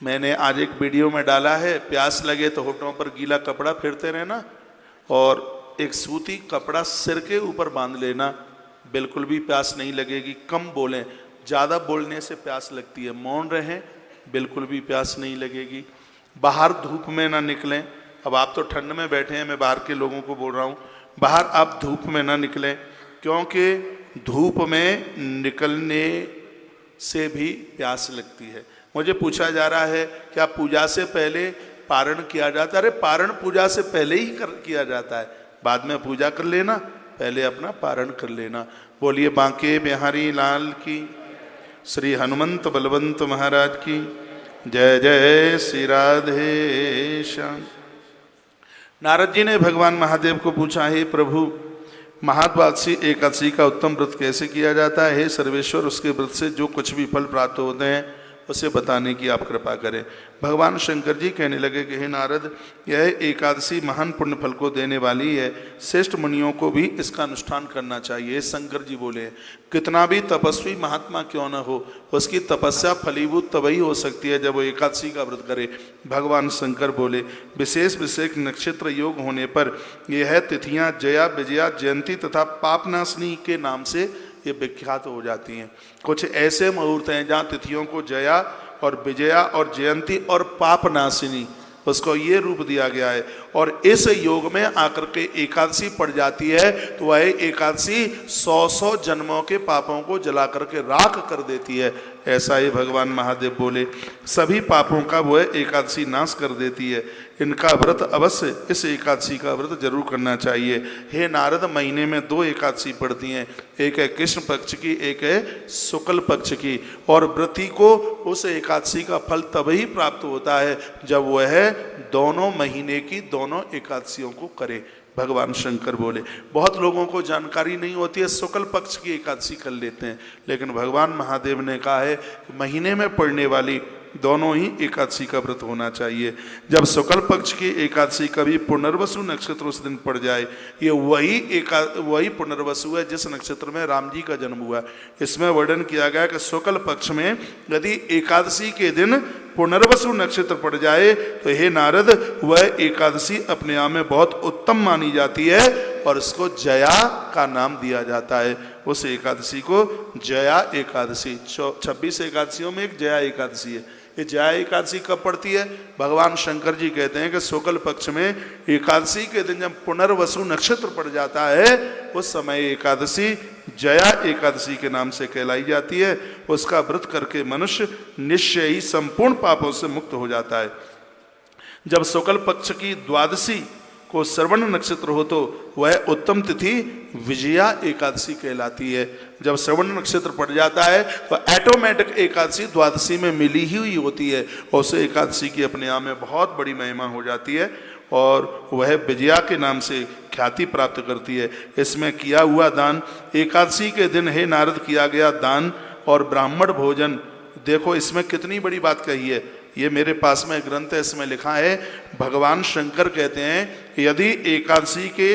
मैंने आज एक वीडियो में डाला है, प्यास लगे तो होठों पर गीला कपड़ा फेरते रहना और एक सूती कपड़ा सिर के ऊपर बांध लेना, बिल्कुल भी प्यास नहीं लगेगी। कम बोलें, ज़्यादा बोलने से प्यास लगती है। मौन रहें, बिल्कुल भी प्यास नहीं लगेगी। बाहर धूप में ना निकलें। अब आप तो ठंड में बैठे हैं, मैं बाहर के लोगों को बोल रहा हूँ, बाहर आप धूप में ना निकलें, क्योंकि धूप में निकलने से भी प्यास लगती है। मुझे पूछा जा रहा है क्या पूजा से पहले पारण किया जाता है? अरे पारण पूजा से पहले ही किया जाता है, बाद में पूजा कर लेना, पहले अपना पारण कर लेना। बोलिए बांके बिहारी लाल की, श्री हनुमंत बलवंत महाराज की जय। जय श्री राधे श्याम। नारद जी ने भगवान महादेव को पूछा, हे प्रभु, महाद्वादशी एकादशी का उत्तम व्रत कैसे किया जाता है? हे सर्वेश्वर, उसके व्रत से जो कुछ भी फल प्राप्त होते हैं उसे बताने की आप कृपा करें। भगवान शंकर जी कहने लगे कि हे नारद, यह एकादशी महान पुण्य फल को देने वाली है, श्रेष्ठ मुनियों को भी इसका अनुष्ठान करना चाहिए। शंकर जी बोले, कितना भी तपस्वी महात्मा क्यों न हो, उसकी तपस्या फलीभूत तभी हो सकती है जब वो एकादशी का व्रत करे। भगवान शंकर बोले, विशेष विशेष नक्षत्र योग होने पर यह तिथियां जया, विजया, जयंती तथा पापनाशनी के नाम से ये विख्यात हो जाती हैं। कुछ ऐसे मुहूर्त हैं जहाँ तिथियों को जया और विजया और जयंती और पापनाशिनी, उसको ये रूप दिया गया है, और इस योग में आकर के एकादशी पड़ जाती है तो वह एकादशी 100 जन्मों के पापों को जला करके राख कर देती है। ऐसा ही भगवान महादेव बोले, सभी पापों का वह एकादशी नाश कर देती है। इनका व्रत अवश्य, इस एकादशी का व्रत जरूर करना चाहिए। हे नारद, महीने में 2 एकादशी पड़ती हैं, एक है कृष्ण पक्ष की, एक है शुक्ल पक्ष की, और व्रती को उस एकादशी का फल तभी प्राप्त होता है जब वह दोनों महीने की दोनों एकादशियों को करे। भगवान शंकर बोले, बहुत लोगों को जानकारी नहीं होती है, शुक्ल पक्ष की एकादशी कर लेते हैं, लेकिन भगवान महादेव ने कहा है कि महीने में पड़ने वाली दोनों ही एकादशी का व्रत होना चाहिए। जब शुक्ल पक्ष की एकादशी कभी पुनर्वसु नक्षत्र उस दिन पड़ जाए, ये वही पुनर्वसु है जिस नक्षत्र में राम जी का जन्म हुआ। इसमें वर्णन किया गया कि शुक्ल पक्ष में यदि एकादशी के दिन पुनर्वसु नक्षत्र पड़ जाए तो हे नारद, वह एकादशी अपने आप में बहुत उत्तम मानी जाती है और इसको जया का नाम दिया जाता है। उस एकादशी को जया एकादशी, 26 एकादशियों में एक जया एकादशी है। ये जया एकादशी कब पड़ती है? भगवान शंकर जी कहते हैं कि शुक्ल पक्ष में एकादशी के दिन जब पुनर्वसु नक्षत्र पड़ जाता है उस समय एकादशी जया एकादशी के नाम से कहलाई जाती है। उसका व्रत करके मनुष्य निश्चय ही संपूर्ण पापों से मुक्त हो जाता है। जब शुक्ल पक्ष की द्वादशी को श्रवण नक्षत्र हो तो वह उत्तम तिथि विजया एकादशी कहलाती है। जब श्रवण नक्षत्र पड़ जाता है तो ऑटोमेटिक एकादशी द्वादशी में मिली ही हुई होती है और उस एकादशी की अपने आप में बहुत बड़ी महिमा हो जाती है और वह विजया के नाम से ख्याति प्राप्त करती है। इसमें किया हुआ दान, एकादशी के दिन हे नारद किया गया दान और ब्राह्मण भोजन, देखो इसमें कितनी बड़ी बात कही है। ये मेरे पास में ग्रंथ है, इसमें लिखा है, भगवान शंकर कहते हैं यदि एकादशी के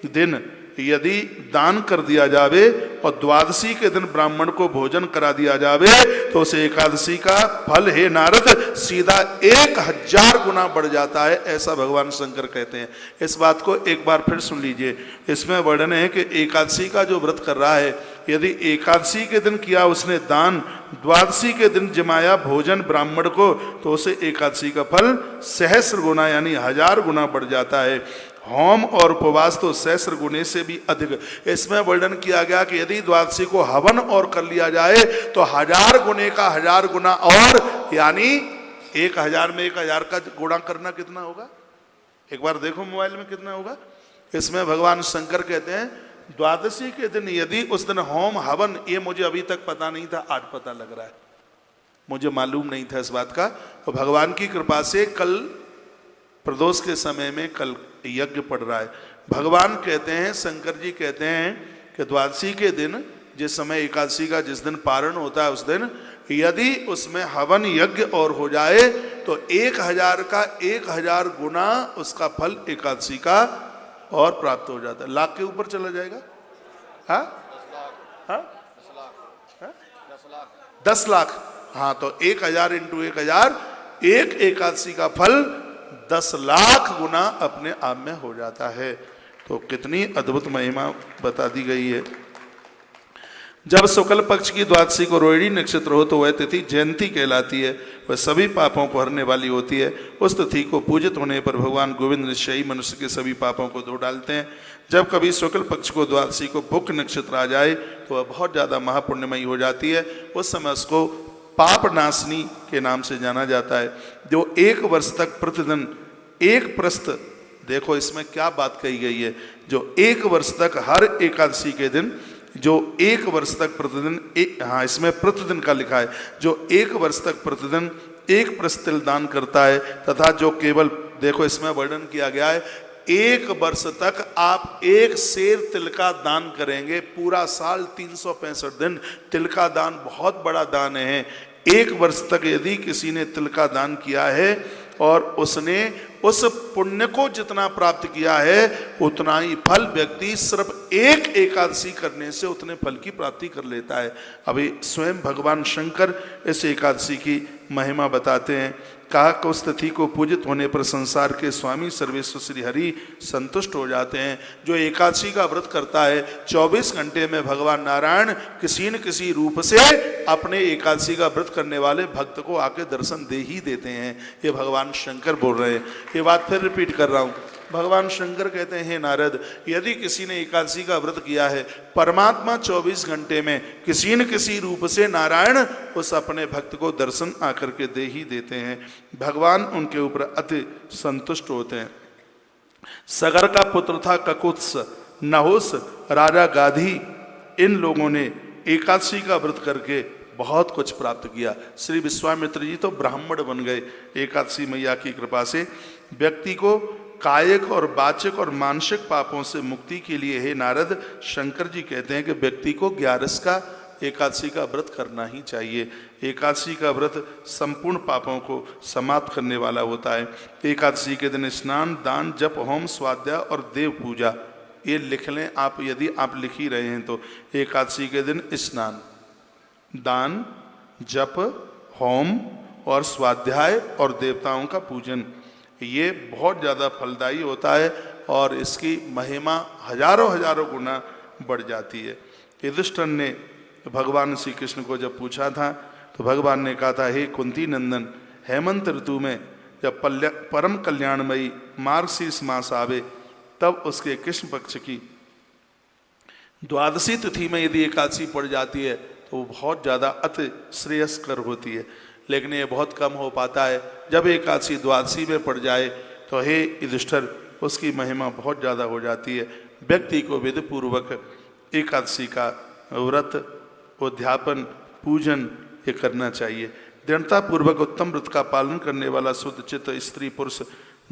दिन यदि दान कर दिया जावे और द्वादशी के दिन ब्राह्मण को भोजन करा दिया जावे तो उस एकादशी का फल हे नारद सीधा 1000 गुना बढ़ जाता है, ऐसा भगवान शंकर कहते हैं। इस बात को एक बार फिर सुन लीजिए। इसमें वर्णन है कि एकादशी का जो व्रत कर रहा है, यदि एकादशी के दिन किया उसने दान, द्वादशी के दिन जमाया भोजन ब्राह्मण को, तो उसे एकादशी का फल सहस्र गुना यानी 1000 गुना बढ़ जाता है। होम और उपवास तो सहस्र गुने से भी अधिक। इसमें वर्णन किया गया कि यदि द्वादशी को हवन और कर लिया जाए तो 1000 गुने का 1000 गुना और, यानी 1000 में 1000 का गुणा करना कितना होगा? एक बार देखो मोबाइल में कितना होगा। इसमें भगवान शंकर कहते हैं द्वादशी के दिन यदि उस दिन होम हवन, ये मुझे अभी तक पता नहीं था, आज पता लग रहा है, मुझे मालूम नहीं था इस बात का। तो भगवान की कृपा से कल प्रदोष के समय में कल यज्ञ पड़ रहा है। भगवान कहते हैं, शंकर जी कहते हैं कि द्वादशी के दिन जिस समय एकादशी का जिस दिन पारण होता है उस दिन यदि उसमें हवन यज्ञ और हो जाए तो 1000 का 1000 गुना उसका फल एकादशी का और प्राप्त हो जाता है। लाख के ऊपर चला जाएगा। हाँ हाँ 10 लाख। हाँ, तो 1000 इंटू 1000, एक एकादशी का फल 10 लाख गुना अपने आप में हो जाता है। तो कितनी अद्भुत महिमा बता दी गई है। जब शुक्ल पक्ष की द्वादशी को रोहिणी नक्षत्र हो तो वह तिथि जयंती कहलाती है, वह सभी पापों को हरने वाली होती है। उस तिथि को पूजित होने पर भगवान गोविंद निश्चयी मनुष्य के सभी पापों को धो डालते हैं। जब कभी शुक्ल पक्ष को द्वादशी को भुक नक्षत्र आ जाए तो वह बहुत ज़्यादा महापुण्यमयी हो जाती है। उस समय उसको पाप नाशनी के नाम से जाना जाता है। जो 1 वर्ष तक प्रतिदिन एक प्रस्त, देखो इसमें क्या बात कही गई है, जो 1 वर्ष तक हर एकादशी के दिन, जो 1 वर्ष तक प्रतिदिन हाँ इसमें प्रतिदिन का लिखा है, जो 1 वर्ष तक प्रतिदिन एक प्रस्त तिल दान करता है तथा जो केवल, देखो इसमें वर्णन किया गया है, 1 वर्ष तक आप 1 सेर तिल का दान करेंगे। पूरा साल 365 दिन तिल का दान बहुत बड़ा दान है। 1 वर्ष तक यदि किसी ने तिल का दान किया है और उसने उस पुण्य को जितना प्राप्त किया है उतना ही फल व्यक्ति सिर्फ एक एकादशी करने से उतने फल की प्राप्ति कर लेता है। अभी स्वयं भगवान शंकर इस एकादशी की महिमा बताते हैं। कहा कि उस तिथि को पूजित होने पर संसार के स्वामी सर्वेश्वर श्री हरि संतुष्ट हो जाते हैं। जो एकादशी का व्रत करता है 24 घंटे में भगवान नारायण किसी न किसी रूप से अपने एकादशी का व्रत करने वाले भक्त को आके दर्शन दे ही देते हैं। ये भगवान शंकर बोल रहे हैं। ये बात फिर रिपीट कर रहा हूँ। भगवान शंकर कहते हैं, नारद, यदि किसी ने एकादशी का व्रत किया है, परमात्मा 24 घंटे में किसी न किसी रूप से नारायण उस अपने भक्त को दर्शन आकर के दे ही देते हैं। भगवान उनके ऊपर अति संतुष्ट होते हैं। सगर का पुत्र था ककुत्स, नहुस, राजा गाधी, इन लोगों ने एकादशी का व्रत करके बहुत कुछ प्राप्त किया। श्री विश्वामित्र जी तो ब्राह्मण बन गए एकादशी मैया की कृपा से। व्यक्ति को कायिक और वाचिक और मानसिक पापों से मुक्ति के लिए, हे नारद, शंकर जी कहते हैं कि व्यक्ति को 11 का एकादशी का व्रत करना ही चाहिए। एकादशी का व्रत संपूर्ण पापों को समाप्त करने वाला होता है। एकादशी के दिन स्नान, दान, जप, होम, स्वाध्याय और देव पूजा, ये लिख लें आप, यदि आप लिख ही रहे हैं तो। एकादशी के दिन स्नान, दान, जप, होम और स्वाध्याय और देवताओं का पूजन, ये बहुत ज़्यादा फलदायी होता है और इसकी महिमा हजारों हजारों गुना बढ़ जाती है। युधिष्ठिर ने भगवान श्री कृष्ण को जब पूछा था तो भगवान ने कहा था, हे कुंती नंदन, हेमंत ऋतु में जब परम कल्याणमयी मार्गशीर्ष मास आवे तब उसके कृष्ण पक्ष की द्वादशी तिथि में यदि एकादशी पड़ जाती है तो वो बहुत ज़्यादा अति श्रेयस्कर होती है। लेकिन ये बहुत कम हो पाता है। जब एकादशी द्वादशी में पड़ जाए तो हे युधिष्ठिर, उसकी महिमा बहुत ज़्यादा हो जाती है। व्यक्ति को विधि पूर्वक एकादशी का व्रत, उद्यापन, पूजन ये करना चाहिए। दृढ़ता पूर्वक उत्तम व्रत का पालन करने वाला शुद्ध चित्त स्त्री पुरुष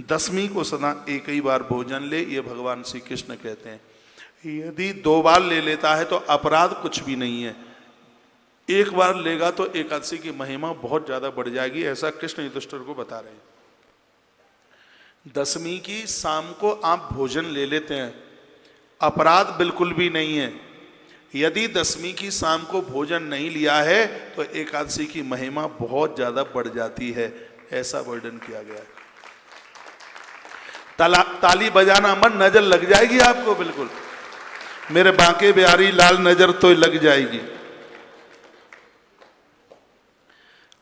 दशमी को सदा एक ही बार भोजन ले, ये भगवान श्री कृष्ण कहते हैं। यदि 2 बार ले लेता है तो अपराध कुछ भी नहीं है। 1 बार लेगा तो एकादशी की महिमा बहुत ज्यादा बढ़ जाएगी, ऐसा कृष्ण युधिष्ठिर को बता रहे हैं। दशमी की शाम को आप भोजन ले लेते हैं, अपराध बिल्कुल भी नहीं है। यदि दशमी की शाम को भोजन नहीं लिया है तो एकादशी की महिमा बहुत ज्यादा बढ़ जाती है, ऐसा वर्णन किया गया है। ताली बजाना मन, नजर लग जाएगी आपको, बिल्कुल मेरे बांके बिहारी लाल नजर तो लग जाएगी।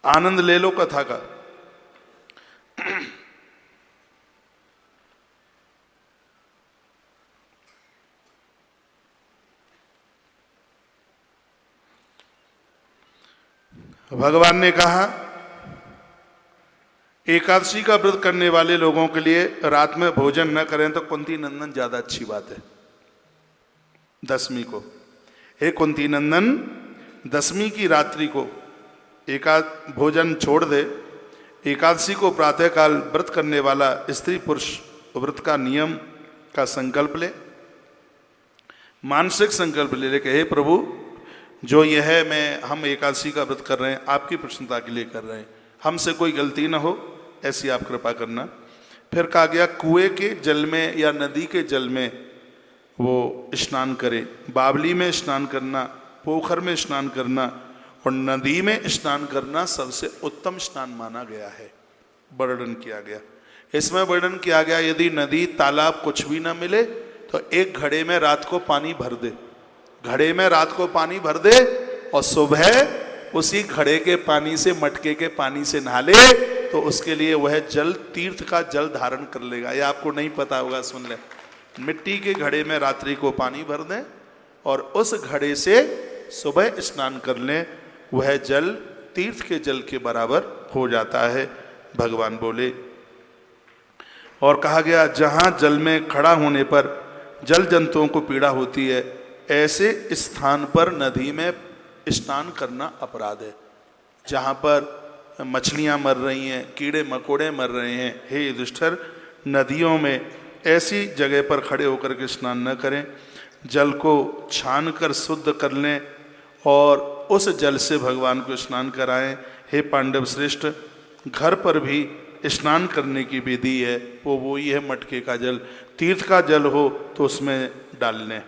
आनंद ले लो कथा का। भगवान ने कहा एकादशी का व्रत करने वाले लोगों के लिए रात में भोजन न करें तो कुंती नंदन ज्यादा अच्छी बात है। दसवीं को, हे कुंती नंदन, दसवीं की रात्रि को भोजन छोड़ दे। एकादशी को प्रातःकाल व्रत करने वाला स्त्री पुरुष व्रत का नियम का संकल्प ले, मानसिक संकल्प ले कि हे प्रभु, जो यह है हम एकादशी का व्रत कर रहे हैं आपकी प्रसन्नता के लिए कर रहे हैं, हमसे कोई गलती ना हो ऐसी आप कृपा करना। फिर कहा गया कुएं के जल में या नदी के जल में वो स्नान करे। बावली में स्नान करना, पोखर में स्नान करना और नदी में स्नान करना सबसे उत्तम स्नान माना गया है, वर्णन किया गया। इसमें वर्णन किया गया यदि नदी तालाब कुछ भी ना मिले तो एक घड़े में रात को पानी भर दे, घड़े में रात को पानी भर दे और सुबह उसी घड़े के पानी से, मटके के पानी से नहा ले तो उसके लिए वह जल तीर्थ का जल धारण कर लेगा। ये आपको नहीं पता होगा, सुन ले। मिट्टी के घड़े में रात्रि को पानी भर दें और उस घड़े से सुबह स्नान कर लें, वह जल तीर्थ के जल के बराबर हो जाता है, भगवान बोले। और कहा गया जहाँ जल में खड़ा होने पर जल जंतुओं को पीड़ा होती है, ऐसे स्थान पर नदी में स्नान करना अपराध है। जहाँ पर मछलियाँ मर रही हैं, कीड़े मकोड़े मर रहे हैं, हे युधिष्ठिर, नदियों में ऐसी जगह पर खड़े होकर के स्नान न करें। जल को छान कर शुद्ध कर लें और उस जल से भगवान को स्नान कराएं। हे पांडव श्रेष्ठ, घर पर भी स्नान करने की विधि है, वो ही है मटके का जल। तीर्थ का जल हो तो उसमें डाल लें।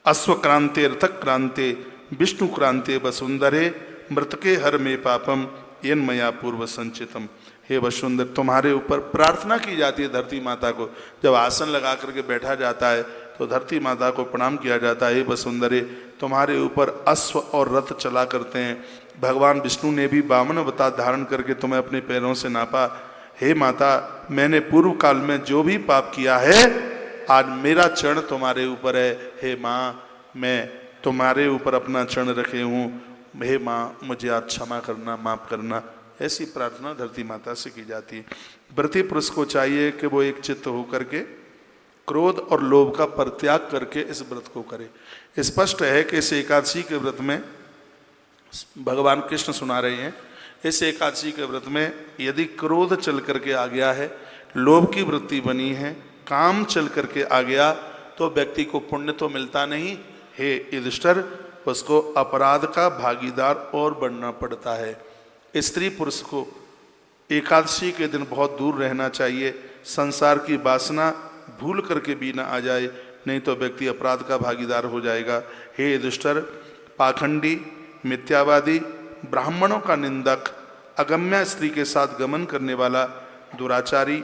अश्व क्रांते रथक क्रांते विष्णु क्रांते वसुंधरे मृतके हर में पापम येन मया पूर्व संचितम। हे वसुंधर, तुम्हारे ऊपर प्रार्थना की जाती है धरती माता को। जब आसन लगा करके बैठा जाता है तो धरती माता को प्रणाम किया जाता है। हे वसुंधरे, तुम्हारे ऊपर अश्व और रथ चला करते हैं। भगवान विष्णु ने भी बामन अवतार धारण करके तुम्हें अपने पैरों से नापा। हे माता, मैंने पूर्व काल में जो भी पाप किया है आज मेरा चरण तुम्हारे ऊपर है। हे माँ, मैं तुम्हारे ऊपर अपना चरण रखे हूँ। हे माँ, मुझे आज क्षमा करना, माफ करना। ऐसी प्रार्थना धरती माता से की जाती है। व्रती पुरुष को चाहिए कि वो एक चित्त होकर के क्रोध और लोभ का परित्याग करके इस व्रत को करे। स्पष्ट है कि इस एकादशी के व्रत में भगवान कृष्ण सुना रहे हैं, इस एकादशी के व्रत में यदि क्रोध चल करके आ गया है, लोभ की वृत्ति बनी है, काम चल करके आ गया तो व्यक्ति को पुण्य तो मिलता नहीं, हे युधिष्ठिर, उसको अपराध का भागीदार और बनना पड़ता है। स्त्री पुरुष को एकादशी के दिन बहुत दूर रहना चाहिए। संसार की वासना भूल करके भी ना आ जाए, नहीं तो व्यक्ति अपराध का भागीदार हो जाएगा। हे युधिष्ठिर, पाखंडी, मिथ्यावादी, ब्राह्मणों का निंदक, अगम्या स्त्री के साथ गमन करने वाला, दुराचारी,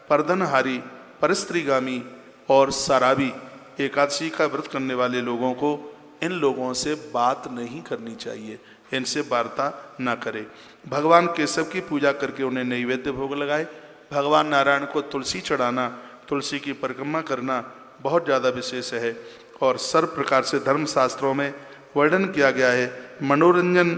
पर्दनहारी, परस्त्रीगामी और शराबी एकादशी का व्रत करने वाले लोगों को इन लोगों से बात नहीं करनी चाहिए, इनसे वार्ता ना करे। भगवान केशव की पूजा करके उन्हें नैवेद्य भोग लगाए। भगवान नारायण को तुलसी चढ़ाना, तुलसी की परिक्रमा करना बहुत ज़्यादा विशेष है। और सर्व प्रकार से धर्मशास्त्रों में वर्णन किया गया है, मनोरंजन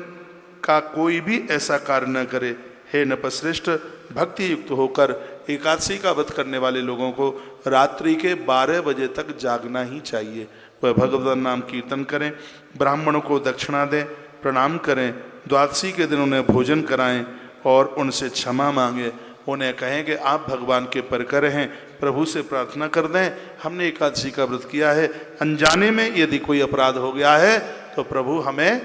का कोई भी ऐसा कार्य न करे। हे नपश्रेष्ठ, भक्ति युक्त होकर एकादशी का व्रत करने वाले लोगों को रात्रि के 12 बजे तक जागना ही चाहिए। वह भगवान नाम कीर्तन करें, ब्राह्मणों को दक्षिणा दें, प्रणाम करें, द्वादशी के दिन उन्हें भोजन कराएं और उनसे क्षमा मांगें। उन्हें कहें कि आप भगवान के परकर हैं, प्रभु से प्रार्थना कर दें, हमने एकादशी का व्रत किया है, अनजाने में यदि कोई अपराध हो गया है तो प्रभु हमें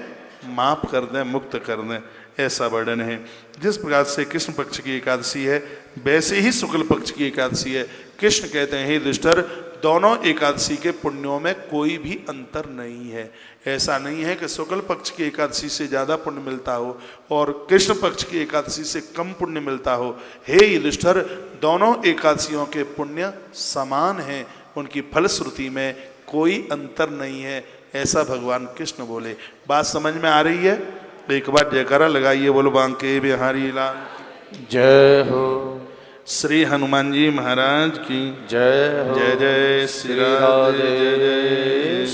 माफ कर दें, मुक्त कर दें। ऐसा वर्णन है। जिस प्रकार से कृष्ण पक्ष की एकादशी है वैसे ही शुक्ल पक्ष की एकादशी है। कृष्ण कहते हैं, हे युधिष्ठिर, दोनों एकादशी के पुण्यों में कोई भी अंतर नहीं है। ऐसा नहीं है कि शुक्ल पक्ष की एकादशी से ज़्यादा पुण्य मिलता हो और कृष्ण पक्ष की एकादशी से कम पुण्य मिलता हो। हे युधिष्ठिर, दोनों एकादशियों के पुण्य समान हैं, उनकी फलश्रुति में कोई अंतर नहीं है, ऐसा भगवान कृष्ण बोले। बात समझ में आ रही है? एक बार जयकारा लगाइए, बोलो बांके बिहारी लाल जय हो। श्री हनुमान जी महाराज की जय हो। जय जय श्री राधे, जय जय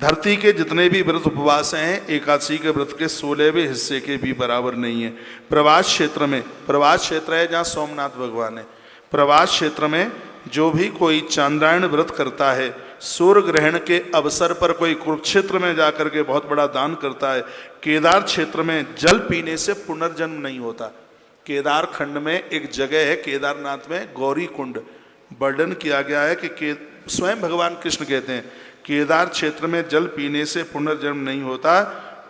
धरती के जितने भी व्रत उपवास हैं एकादशी के व्रत के 16वें हिस्से के भी बराबर नहीं है। प्रवास क्षेत्र में, प्रवास क्षेत्र है जहाँ सोमनाथ भगवान है, प्रवास क्षेत्र में जो भी कोई चांद्रायण व्रत करता है, सूर्य ग्रहण के अवसर पर कोई कुरुक्षेत्र में जाकर के बहुत बड़ा दान करता है, केदार क्षेत्र में जल पीने से पुनर्जन्म नहीं होता। केदार खंड में एक जगह है केदारनाथ में गौरी कुंड, वर्णन किया गया है कि स्वयं भगवान कृष्ण कहते हैं केदार क्षेत्र में जल पीने से पुनर्जन्म नहीं होता।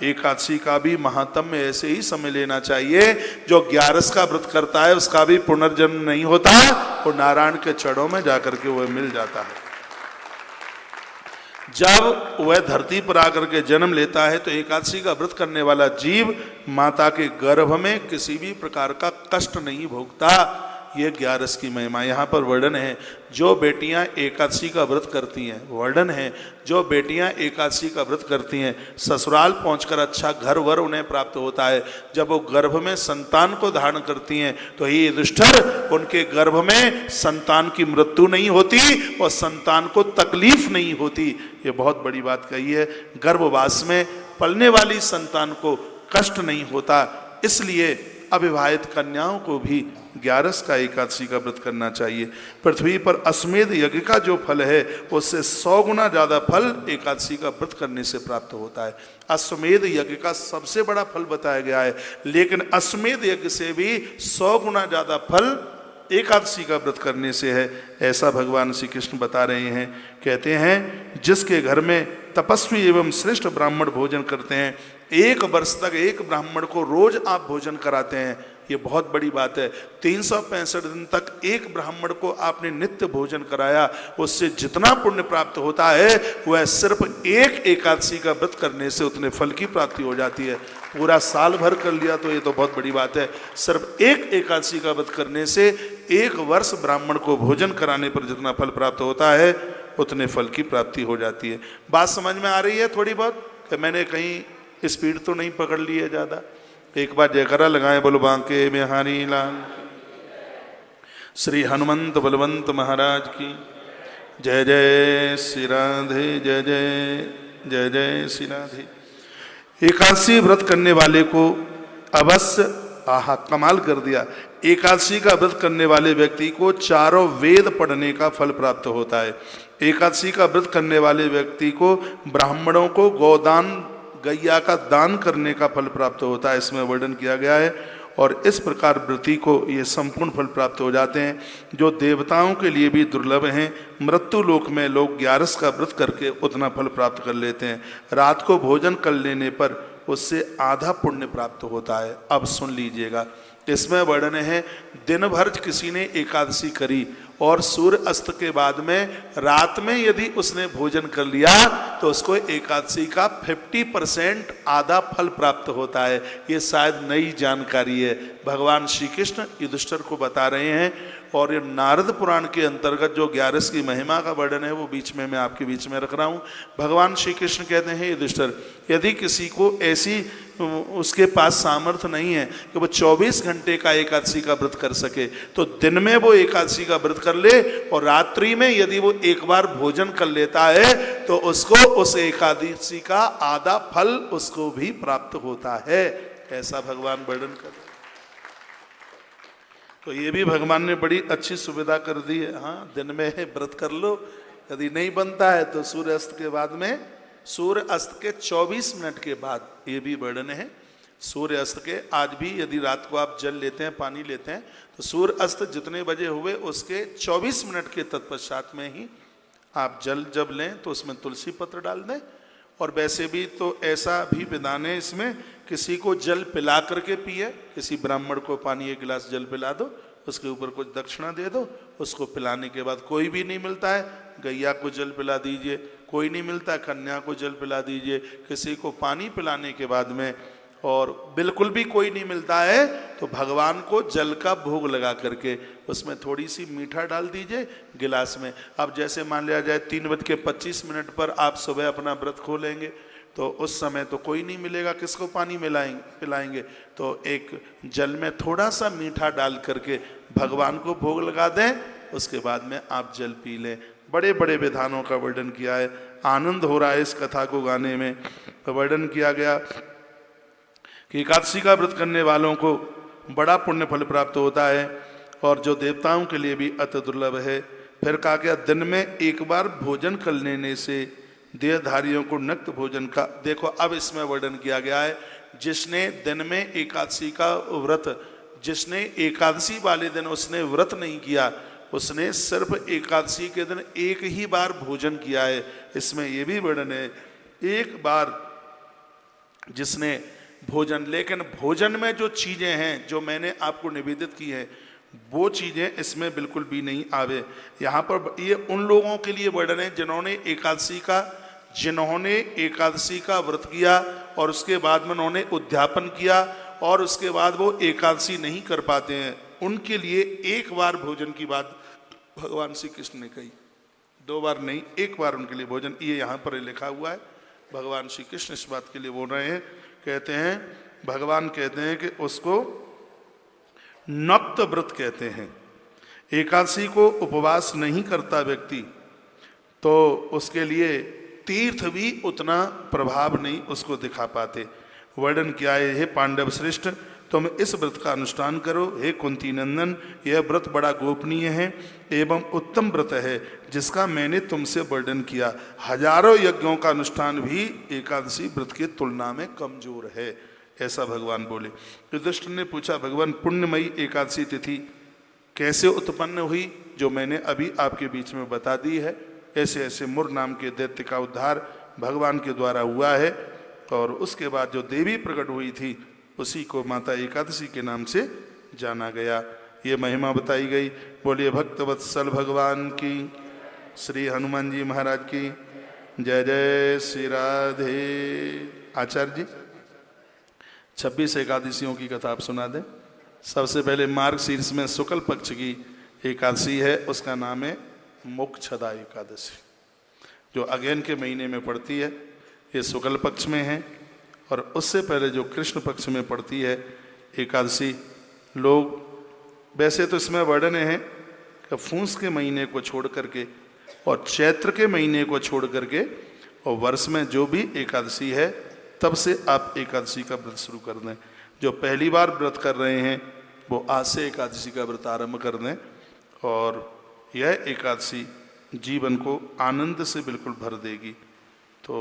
एकादशी का भी महात्म्य ऐसे ही समझ लेना चाहिए, जो 11 का व्रत करता है उसका भी पुनर्जन्म नहीं होता और नारायण के चरणों में जाकर के वह मिल जाता है। जब वह धरती पर आकर के जन्म लेता है तो एकादशी का व्रत करने वाला जीव माता के गर्भ में किसी भी प्रकार का कष्ट नहीं भोगता। ये 11 की महिमा यहाँ पर वर्णन है। जो बेटियाँ एकादशी का व्रत करती हैं, वर्णन है जो बेटियाँ एकादशी का व्रत करती हैं ससुराल पहुंचकर अच्छा घर वर उन्हें प्राप्त होता है। जब वो गर्भ में संतान को धारण करती हैं तो ये युधिष्ठिर उनके गर्भ में संतान की मृत्यु नहीं होती और संतान को तकलीफ नहीं होती। ये बहुत बड़ी बात कही है। गर्भवास में पलने वाली संतान को कष्ट नहीं होता, इसलिए अविवाहित कन्याओं को भी 11 का एकादशी का व्रत करना चाहिए। पृथ्वी पर अश्वमेध यज्ञ का जो फल है उससे 100 गुना ज़्यादा फल एकादशी का व्रत करने से प्राप्त होता है। अश्वमेध यज्ञ का सबसे बड़ा फल बताया गया है, लेकिन अश्वमेध यज्ञ से भी 100 गुना ज़्यादा फल एकादशी का व्रत करने से है, ऐसा भगवान श्री कृष्ण बता रहे हैं। कहते हैं जिसके घर में तपस्वी एवं श्रेष्ठ ब्राह्मण भोजन करते हैं, 1 वर्ष तक एक ब्राह्मण को रोज आप भोजन कराते हैं, ये बहुत बड़ी बात है। 365 दिन तक एक ब्राह्मण को आपने नित्य भोजन कराया, उससे जितना पुण्य प्राप्त होता है वह सिर्फ एक एकादशी का व्रत करने से उतने फल की प्राप्ति हो जाती है। पूरा साल भर कर लिया तो ये तो बहुत बड़ी बात है, सिर्फ एक एकादशी का व्रत करने से 1 वर्ष ब्राह्मण को भोजन कराने पर जितना फल प्राप्त होता है उतने फल की प्राप्ति हो जाती है। बात समझ में आ रही है थोड़ी बहुत? कि मैंने कहीं स्पीड तो नहीं पकड़ ली है ज़्यादा? एक बार जयकारा लगाएं, बोलो बांके बिहारी लाल श्री हनुमंत बलवंत महाराज की जय। जय श्री राधे, जय जय जय जय श्री राधे। एकादशी व्रत करने वाले को अवश्य, आहा कमाल कर दिया, एकादशी का व्रत करने वाले व्यक्ति को 4 वेद पढ़ने का फल प्राप्त होता है। एकादशी का व्रत करने वाले व्यक्ति को ब्राह्मणों को गोदान, गैया का दान करने का फल प्राप्त होता है, इसमें वर्णन किया गया है। और इस प्रकार व्रती को ये संपूर्ण फल प्राप्त हो जाते हैं, जो देवताओं के लिए भी दुर्लभ हैं। मृत्यु लोक में लोग 11 का व्रत करके उतना फल प्राप्त कर लेते हैं। रात को भोजन कर लेने पर उससे आधा पुण्य प्राप्त होता है। अब सुन लीजिएगा, इसमें वर्णन है दिन भर किसी ने एकादशी करी और सूर्य अस्त के बाद में रात में यदि उसने भोजन कर लिया तो उसको एकादशी का 50% आधा फल प्राप्त होता है। ये शायद नई जानकारी है, भगवान श्री कृष्ण युधिष्ठिर को बता रहे हैं। और ये नारद पुराण के अंतर्गत जो 11 की महिमा का वर्णन है वो बीच में मैं आपके बीच में रख रहा हूँ। भगवान श्री कृष्ण कहते हैं युधिष्ठिर, यदि किसी को ऐसी उसके पास सामर्थ्य नहीं है कि वो 24 घंटे का एकादशी का व्रत कर सके, तो दिन में वो एकादशी का व्रत कर ले और रात्रि में यदि वो एक बार भोजन कर लेता है तो उसको उस एकादशी का आधा फल उसको भी प्राप्त होता है, ऐसा भगवान वर्णन कर। तो ये भी भगवान ने बड़ी अच्छी सुविधा कर दी है। हाँ, दिन में व्रत कर लो, यदि नहीं बनता है तो सूर्य अस्त के बाद में, सूर्य अस्त के 24 मिनट के बाद, ये भी वर्णन है। सूर्य अस्त के आज भी यदि रात को आप जल लेते हैं, पानी लेते हैं, तो सूर्य अस्त जितने बजे हुए उसके 24 मिनट के तत्पश्चात में ही आप जल जब लें तो उसमें तुलसी पत्र डाल दें। और वैसे भी तो ऐसा भी विधान है इसमें, किसी को जल पिला करके पिए, किसी ब्राह्मण को पानी 1 गिलास जल पिला दो, उसके ऊपर कुछ दक्षिणा दे दो, उसको पिलाने के बाद कोई भी नहीं मिलता है गैया को जल पिला दीजिए, कोई नहीं मिलता कन्या को जल पिला दीजिए, किसी को पानी पिलाने के बाद में, और बिल्कुल भी कोई नहीं मिलता है तो भगवान को जल का भोग लगा करके उसमें थोड़ी सी मीठा डाल दीजिए गिलास में। अब जैसे मान लिया जाए 3:25 पर आप सुबह अपना व्रत खोलेंगे तो उस समय तो कोई नहीं मिलेगा, किसको पानी पिलाएंगे, तो एक जल में थोड़ा सा मीठा डाल करके भगवान को भोग लगा दें, उसके बाद में आप जल पी लें। बड़े बड़े विधानों का वर्णन किया है। आनंद हो रहा है इस कथा को गाने में। वर्णन किया गया कि एकादशी का व्रत करने वालों को बड़ा पुण्य फल प्राप्त होता है और जो देवताओं के लिए भी अति दुर्लभ है। फिर कहा गया दिन में एक बार भोजन कर लेने से देहधारियों को नक्त भोजन का, देखो अब इसमें वर्णन किया गया है, जिसने दिन में एकादशी का व्रत, जिसने एकादशी वाले दिन उसने व्रत नहीं किया, उसने सिर्फ एकादशी के दिन एक ही बार भोजन किया है। इसमें यह भी वर्णन है, एक बार जिसने भोजन, लेकिन भोजन में जो चीजें हैं जो मैंने आपको निवेदित की है वो चीजें इसमें बिल्कुल भी नहीं आवे। यहाँ पर ये उन लोगों के लिए वर्णन है जिन्होंने एकादशी का व्रत किया और उसके बाद में उन्होंने उद्यापन किया और उसके बाद वो एकादशी नहीं कर पाते हैं। उनके लिए एक बार भोजन की बात भगवान श्री कृष्ण ने कही, 2 बार नहीं, एक बार उनके लिए भोजन, ये यहाँ पर लिखा हुआ है। भगवान श्री कृष्ण इस बात के लिए बोल रहे हैं, कहते हैं, भगवान कहते हैं कि उसको नक्त व्रत कहते हैं। एकादशी को उपवास नहीं करता व्यक्ति तो उसके लिए तीर्थ भी उतना प्रभाव नहीं उसको दिखा पाते। वर्णन किया है, हे पांडव श्रेष्ठ तुम इस व्रत का अनुष्ठान करो। हे कुंती नंदन यह व्रत बड़ा गोपनीय है एवं उत्तम व्रत है जिसका मैंने तुमसे वर्णन किया। हजारों यज्ञों का अनुष्ठान भी एकादशी व्रत की तुलना में कमजोर है, ऐसा भगवान बोले। युधिष्ठिर ने पूछा, भगवान पुण्यमयी एकादशी तिथि कैसे उत्पन्न हुई? जो मैंने अभी आपके बीच में बता दी है। ऐसे ऐसे मुर नाम के दैत्य का उद्धार भगवान के द्वारा हुआ है और उसके बाद जो देवी प्रकट हुई थी उसी को माता एकादशी के नाम से जाना गया। ये महिमा बताई गई। बोलिए भक्तवत्सल भगवान की, श्री हनुमान जी महाराज की जय जय श्री राधे। आचार्य जी 26 एकादशियों की कथा आप सुना दें। सबसे पहले मार्ग शीर्ष में शुक्ल पक्ष की एकादशी है, उसका नाम है मोक्षदा एकादशी, जो अगेन के महीने में पड़ती है। ये शुक्ल पक्ष में है और उससे पहले जो कृष्ण पक्ष में पड़ती है एकादशी, लोग वैसे तो इसमें वर्णन है कि फूस के महीने को छोड़ करके और चैत्र के महीने को छोड़ करके और वर्ष में जो भी एकादशी है तब से आप एकादशी का व्रत शुरू कर दें। जो पहली बार व्रत कर रहे हैं वो आज से एकादशी का व्रत आरंभ कर दें और यह एकादशी जीवन को आनंद से बिल्कुल भर देगी। तो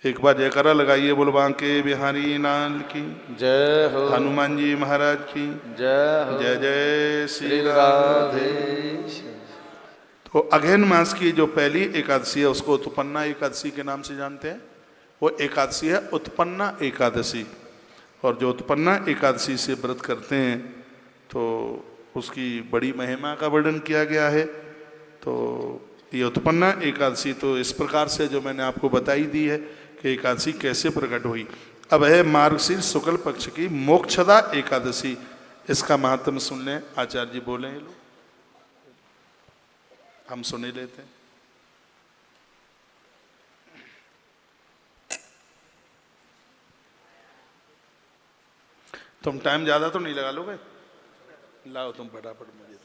एक बार जयकारा लगाइए, बोल बांके बिहारी लाल की जय हो, हनुमान जी महाराज की जय हो, जय जय श्री राधे। तो अगहन मास की जो पहली एकादशी है उसको उत्पन्ना एकादशी के नाम से जानते हैं। वो एकादशी है उत्पन्ना एकादशी, और जो उत्पन्ना एकादशी से व्रत करते हैं तो उसकी बड़ी महिमा का वर्णन किया गया है। तो ये उत्पन्ना एकादशी तो इस प्रकार से जो मैंने आपको बताई दी है कि एकादशी कैसे प्रकट हुई। अब है मार्गशीर्ष शुक्ल पक्ष की मोक्षदा एकादशी, इसका महात्म सुन लें। आचार्य जी बोले, ये लोग हम सुने लेते हैं। तुम टाइम ज्यादा तो नहीं लगा लोगे? लाओ तुम फटाफट मुझे,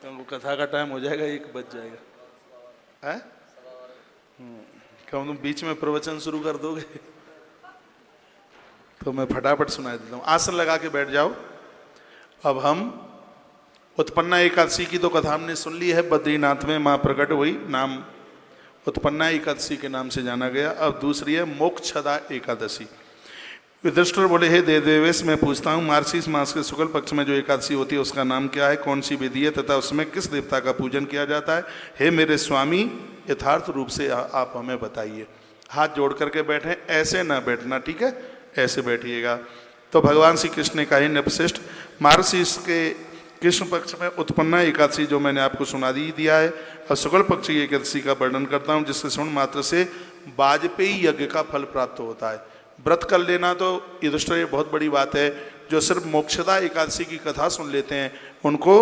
तुमको कथा का टाइम हो जाएगा, 1 बज जाएगा है। क्या तुम बीच में प्रवचन शुरू कर दोगे? तो मैं फटाफट सुना देता हूँ। आसन लगा के बैठ जाओ। अब हम उत्पन्ना एकादशी की तो कथा हमने सुन ली है, बद्रीनाथ में माँ प्रकट हुई, नाम उत्पन्ना एकादशी के नाम से जाना गया। अब दूसरी है मोक्षदा एकादशी। युधिष्ठिर बोले, हे देवेश मैं पूछता हूँ, मार्गशीर्ष मास के शुक्ल पक्ष में जो एकादशी होती है उसका नाम क्या है, कौन सी विधि है तथा उसमें किस देवता का पूजन किया जाता है? हे मेरे स्वामी यथार्थ रूप से आप हमें बताइए। हाथ जोड़ करके बैठे, ऐसे ना बैठना, ठीक है, ऐसे बैठिएगा। तो भगवान श्री कृष्ण ने कहा, नृपश्रेष्ठ मार्गशीर्ष के कृष्ण पक्ष में उत्पन्ना एकादशी जो मैंने आपको सुना दिया है, और शुक्ल पक्ष की एकादशी का वर्णन करता हूँ जिसके सुन मात्र से वाजपेयी यज्ञ का फल प्राप्त होता है। व्रत कर लेना तो युधिष्ठिर ये बहुत बड़ी बात है। जो सिर्फ मोक्षदा एकादशी की कथा सुन लेते हैं उनको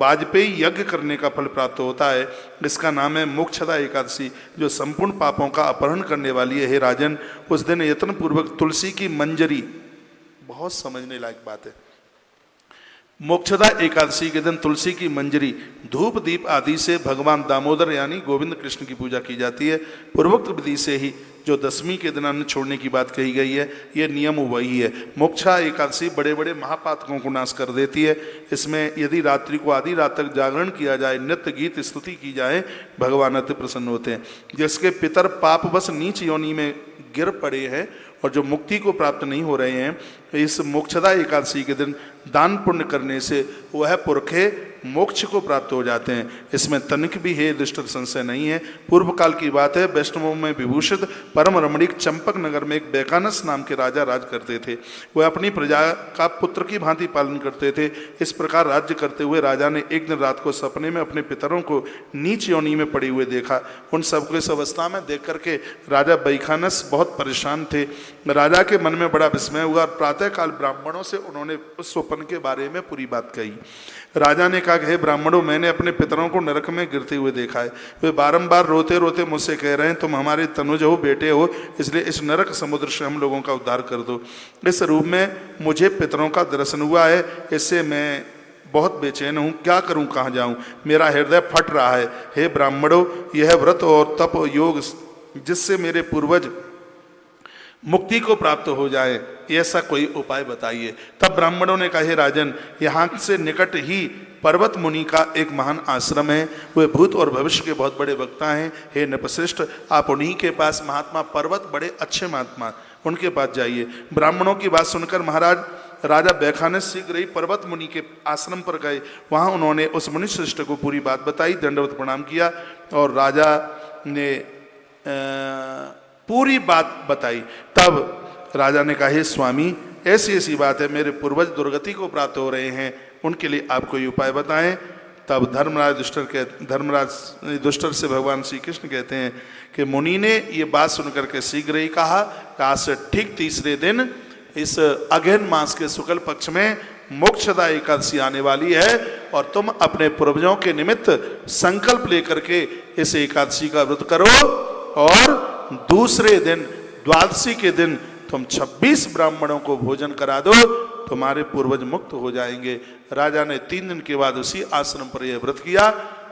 वाजपेयी यज्ञ करने का फल प्राप्त होता है। इसका नाम है मोक्षदा एकादशी, जो संपूर्ण पापों का अपहरण करने वाली है। हे राजन, उस दिन यत्न पूर्वक तुलसी की मंजरी, बहुत समझने लायक बात है, मोक्षदा एकादशी के दिन तुलसी की मंजरी, धूप दीप आदि से भगवान दामोदर यानी गोविंद कृष्ण की पूजा की जाती है। पूर्वोक्त विधि से ही जो दशमी के दिन अन्न छोड़ने की बात कही गई है, ये नियम वही है। मोक्षा एकादशी बड़े बड़े महापातकों को नाश कर देती है। इसमें यदि रात्रि को आधी रात तक जागरण किया जाए, नृत्य गीत स्तुति की जाए, भगवान अति प्रसन्न होते हैं। जिसके पितर पापवश नीच योनि में गिर पड़े हैं और जो मुक्ति को प्राप्त नहीं हो रहे हैं, इस मोक्षदा एकादशी के दिन दान पुण्य करने से वह पुरखे मोक्ष को प्राप्त हो जाते हैं। इसमें तनिक भी है दुष्ट संशय नहीं है। पूर्व काल की बात है, वैष्णवों में विभूषित परम रमणीक चंपक नगर में एक बैकानस नाम के राजा राज करते थे। वह अपनी प्रजा का पुत्र की भांति पालन करते थे। इस प्रकार राज्य करते हुए राजा ने एक दिन रात को सपने में अपने पितरों को नीच योनि में पड़े हुए देखा। उन सबको इस अवस्था में देख करके राजा बैखानस बहुत परेशान थे। राजा के मन में बड़ा विस्मय हुआ और प्रातःकाल ब्राह्मणों से उन्होंने उस स्वप्न के बारे में पूरी बात कही। राजा ने कहा, हे ब्राह्मणों, मैंने अपने पितरों को नरक में गिरते हुए देखा है। वे बारंबार रोते रोते मुझसे कह रहे हैं, तुम हमारे तनुज हो, बेटे हो, इसलिए इस नरक समुद्र से हम लोगों का उद्धार कर दो। इस रूप में मुझे पितरों का दर्शन हुआ है, इससे मैं बहुत बेचैन हूँ। क्या करूँ, कहाँ जाऊँ, मेरा हृदय फट रहा है। हे ब्राह्मणों, यह व्रत और तप योग जिससे मेरे पूर्वज मुक्ति को प्राप्त हो जाए, ऐसा कोई उपाय बताइए। तब ब्राह्मणों ने कहा, हे राजन, यहाँ से निकट ही पर्वत मुनि का एक महान आश्रम है। वे भूत और भविष्य के बहुत बड़े वक्ता हैं। हे नृपश्रेष्ठ, आप उन्हीं के पास महात्मा पर्वत, बड़े अच्छे महात्मा, उनके पास जाइए। ब्राह्मणों की बात सुनकर महाराज राजा बैखानस शीघ्र ही पर्वत मुनि के आश्रम पर गए। वहाँ उन्होंने उस मुनि श्रेष्ठ को पूरी बात बताई, दंडवत प्रणाम किया और राजा ने पूरी बात बताई। तब राजा ने कहा, हे स्वामी, ऐसी ऐसी बात है, मेरे पूर्वज दुर्गति को प्राप्त हो रहे हैं, उनके लिए आप कोई उपाय बताएं। तब धर्मराज दुष्टर से भगवान श्री कृष्ण कहते हैं कि मुनि ने ये बात सुनकर के शीघ्र ही कहा कि आज से ठीक तीसरे दिन इस अगहन मास के शुक्ल पक्ष में मोक्षदा एकादशी आने वाली है और तुम अपने पूर्वजों के निमित्त संकल्प लेकर के इस एकादशी का व्रत करो और दूसरे दिन द्वादशी के दिन तुम 26 ब्राह्मणों को भोजन करा दो, तुम्हारे पूर्वज मुक्त हो जाएंगे। राजा ने 3 दिन के बाद उसी आश्रम पर यह व्रत किया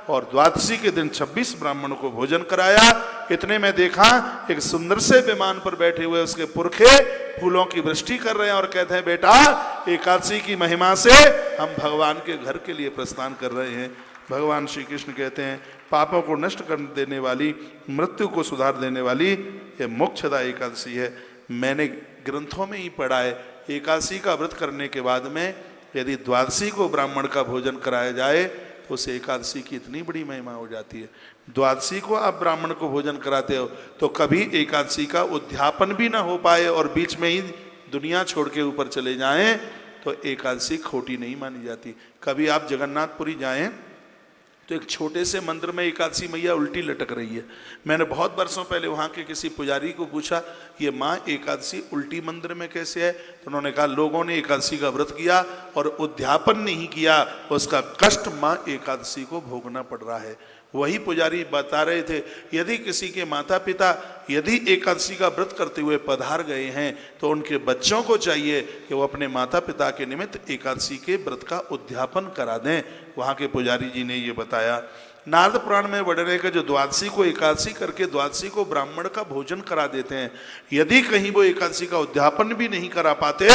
और द्वादशी के दिन 26 ब्राह्मणों को भोजन कराया। इतने में देखा एक सुंदर से विमान पर बैठे हुए उसके पुरखे फूलों की वृष्टि कर रहे हैं और कहते हैं, बेटा, एकादशी की महिमा से हम भगवान के घर के लिए प्रस्थान कर रहे हैं। भगवान श्री कृष्ण कहते हैं, पापों को नष्ट कर देने वाली, मृत्यु को सुधार देने वाली ये मोक्षदा एकादशी है। मैंने ग्रंथों में ही पढ़ा है, एकादशी का व्रत करने के बाद में यदि द्वादशी को ब्राह्मण का भोजन कराया जाए तो उस एकादशी की इतनी बड़ी महिमा हो जाती है। द्वादशी को आप ब्राह्मण को भोजन कराते हो तो कभी एकादशी का उद्यापन भी ना हो पाए और बीच में ही दुनिया छोड़ के ऊपर चले जाएं तो एकादशी खोटी नहीं मानी जाती। कभी आप जगन्नाथपुरी जाएं तो एक छोटे से मंदिर में एकादशी मैया उल्टी लटक रही है। मैंने बहुत वर्षों पहले वहाँ के किसी पुजारी को पूछा, ये माँ एकादशी उल्टी मंदिर में कैसे है? तो उन्होंने कहा, लोगों ने एकादशी का व्रत किया और उद्यापन नहीं किया, उसका कष्ट माँ एकादशी को भोगना पड़ रहा है। वही पुजारी बता रहे थे, यदि किसी के माता पिता यदि एकादशी का व्रत करते हुए पधार गए हैं तो उनके बच्चों को चाहिए कि वो अपने माता पिता के निमित्त एकादशी के व्रत का उद्यापन करा दें। वहाँ के पुजारी जी ने ये बताया। नारद पुराण में वर्णन है कि जो द्वादशी को एकादशी करके द्वादशी को ब्राह्मण का भोजन करा देते हैं, यदि कहीं वो एकादशी का उद्यापन भी नहीं करा पाते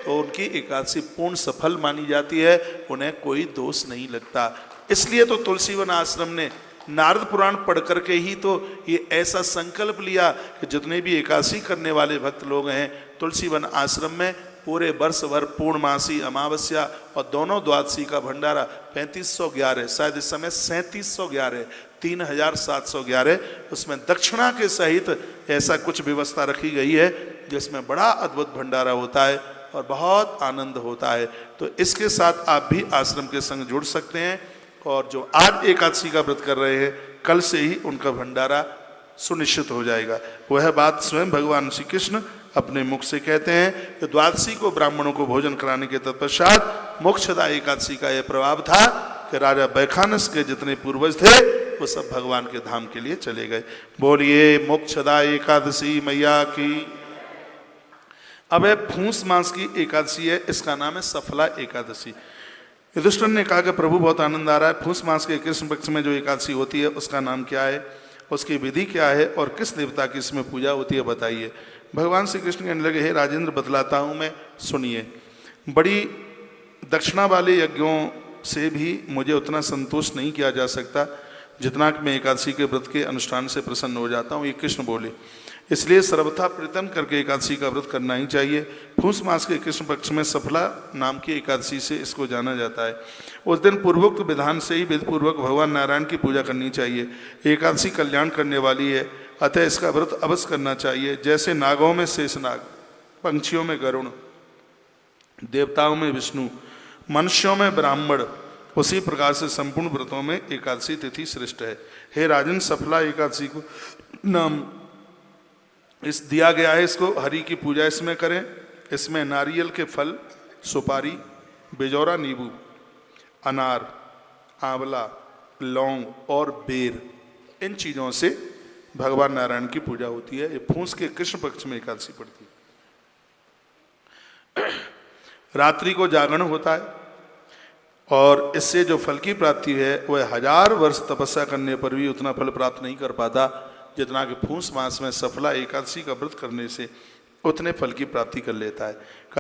तो उनकी एकादशी पूर्ण सफल मानी जाती है, उन्हें कोई दोष नहीं लगता। इसलिए तो तुलसीवन आश्रम ने नारद पुराण पढ़ करके ही तो ये ऐसा संकल्प लिया कि जितने भी एकादशी करने वाले भक्त लोग हैं, तुलसीवन आश्रम में पूरे वर्ष भर पूर्णमासी, अमावस्या और दोनों द्वादशी का भंडारा 3511, शायद इस समय 3711, 3711, उसमें दक्षिणा के सहित ऐसा कुछ व्यवस्था रखी गई है जिसमें बड़ा अद्भुत भंडारा होता है और बहुत आनंद होता है। तो इसके साथ आप भी आश्रम के संग जुड़ सकते हैं और जो आज एकादशी का व्रत कर रहे हैं, कल से ही उनका भंडारा सुनिश्चित हो जाएगा। वह बात स्वयं भगवान श्री कृष्ण अपने मुख से कहते हैं कि द्वादशी को ब्राह्मणों को भोजन कराने के तत्पश्चात मोक्षदा एकादशी का यह प्रभाव था कि राजा बैखानस के जितने पूर्वज थे वो सब भगवान के धाम के लिए चले गए। बोलिए मोक्षदा एकादशी मैया की। अब है फूस मास की एकादशी है, इसका नाम है सफला एकादशी। युधिष्ठिर ने कहा कि प्रभु बहुत आनंद आ रहा है, पूस मास के कृष्ण पक्ष में जो एकादशी होती है उसका नाम क्या है, उसकी विधि क्या है और किस देवता की इसमें पूजा होती है बताइए। भगवान श्री कृष्ण कहने लगे, हे राजेंद्र बतलाता हूँ मैं, सुनिए। बड़ी दक्षिणा वाले यज्ञों से भी मुझे उतना संतोष नहीं किया जा सकता जितना कि मैं एकादशी के व्रत के अनुष्ठान से प्रसन्न हो जाता हूँ, ये कृष्ण बोले। इसलिए सर्वथा प्रयत्न करके एकादशी का व्रत करना ही चाहिए। पूस मास के कृष्ण पक्ष में सफला नाम की एकादशी से इसको जाना जाता है। उस दिन पूर्वोक्त विधान से ही विधिपूर्वक भगवान नारायण की पूजा करनी चाहिए। एकादशी कल्याण करने वाली है, अतः इसका व्रत अवश्य करना चाहिए। जैसे नागों में शेषनाग, पंछियों में गरुण, देवताओं में विष्णु, मनुष्यों में ब्राह्मण, उसी प्रकार से संपूर्ण व्रतों में एकादशी तिथि श्रेष्ठ है। हे राजन, सफला एकादशी को नाम इस दिया गया है, इसको हरि की पूजा इसमें करें। इसमें नारियल के फल, सुपारी, बेजौरा नींबू, अनार, आंवला, लौंग और बेर, इन चीज़ों से भगवान नारायण की पूजा होती है। ये पूस के कृष्ण पक्ष में एकादशी पड़ती है। रात्रि को जागरण होता है और इससे जो फल की प्राप्ति है वह 1000 वर्ष तपस्या करने पर भी उतना फल प्राप्त नहीं कर पाता जितना कि पूस मास में सफला एकादशी का व्रत करने से उतने फल की प्राप्ति कर लेता है।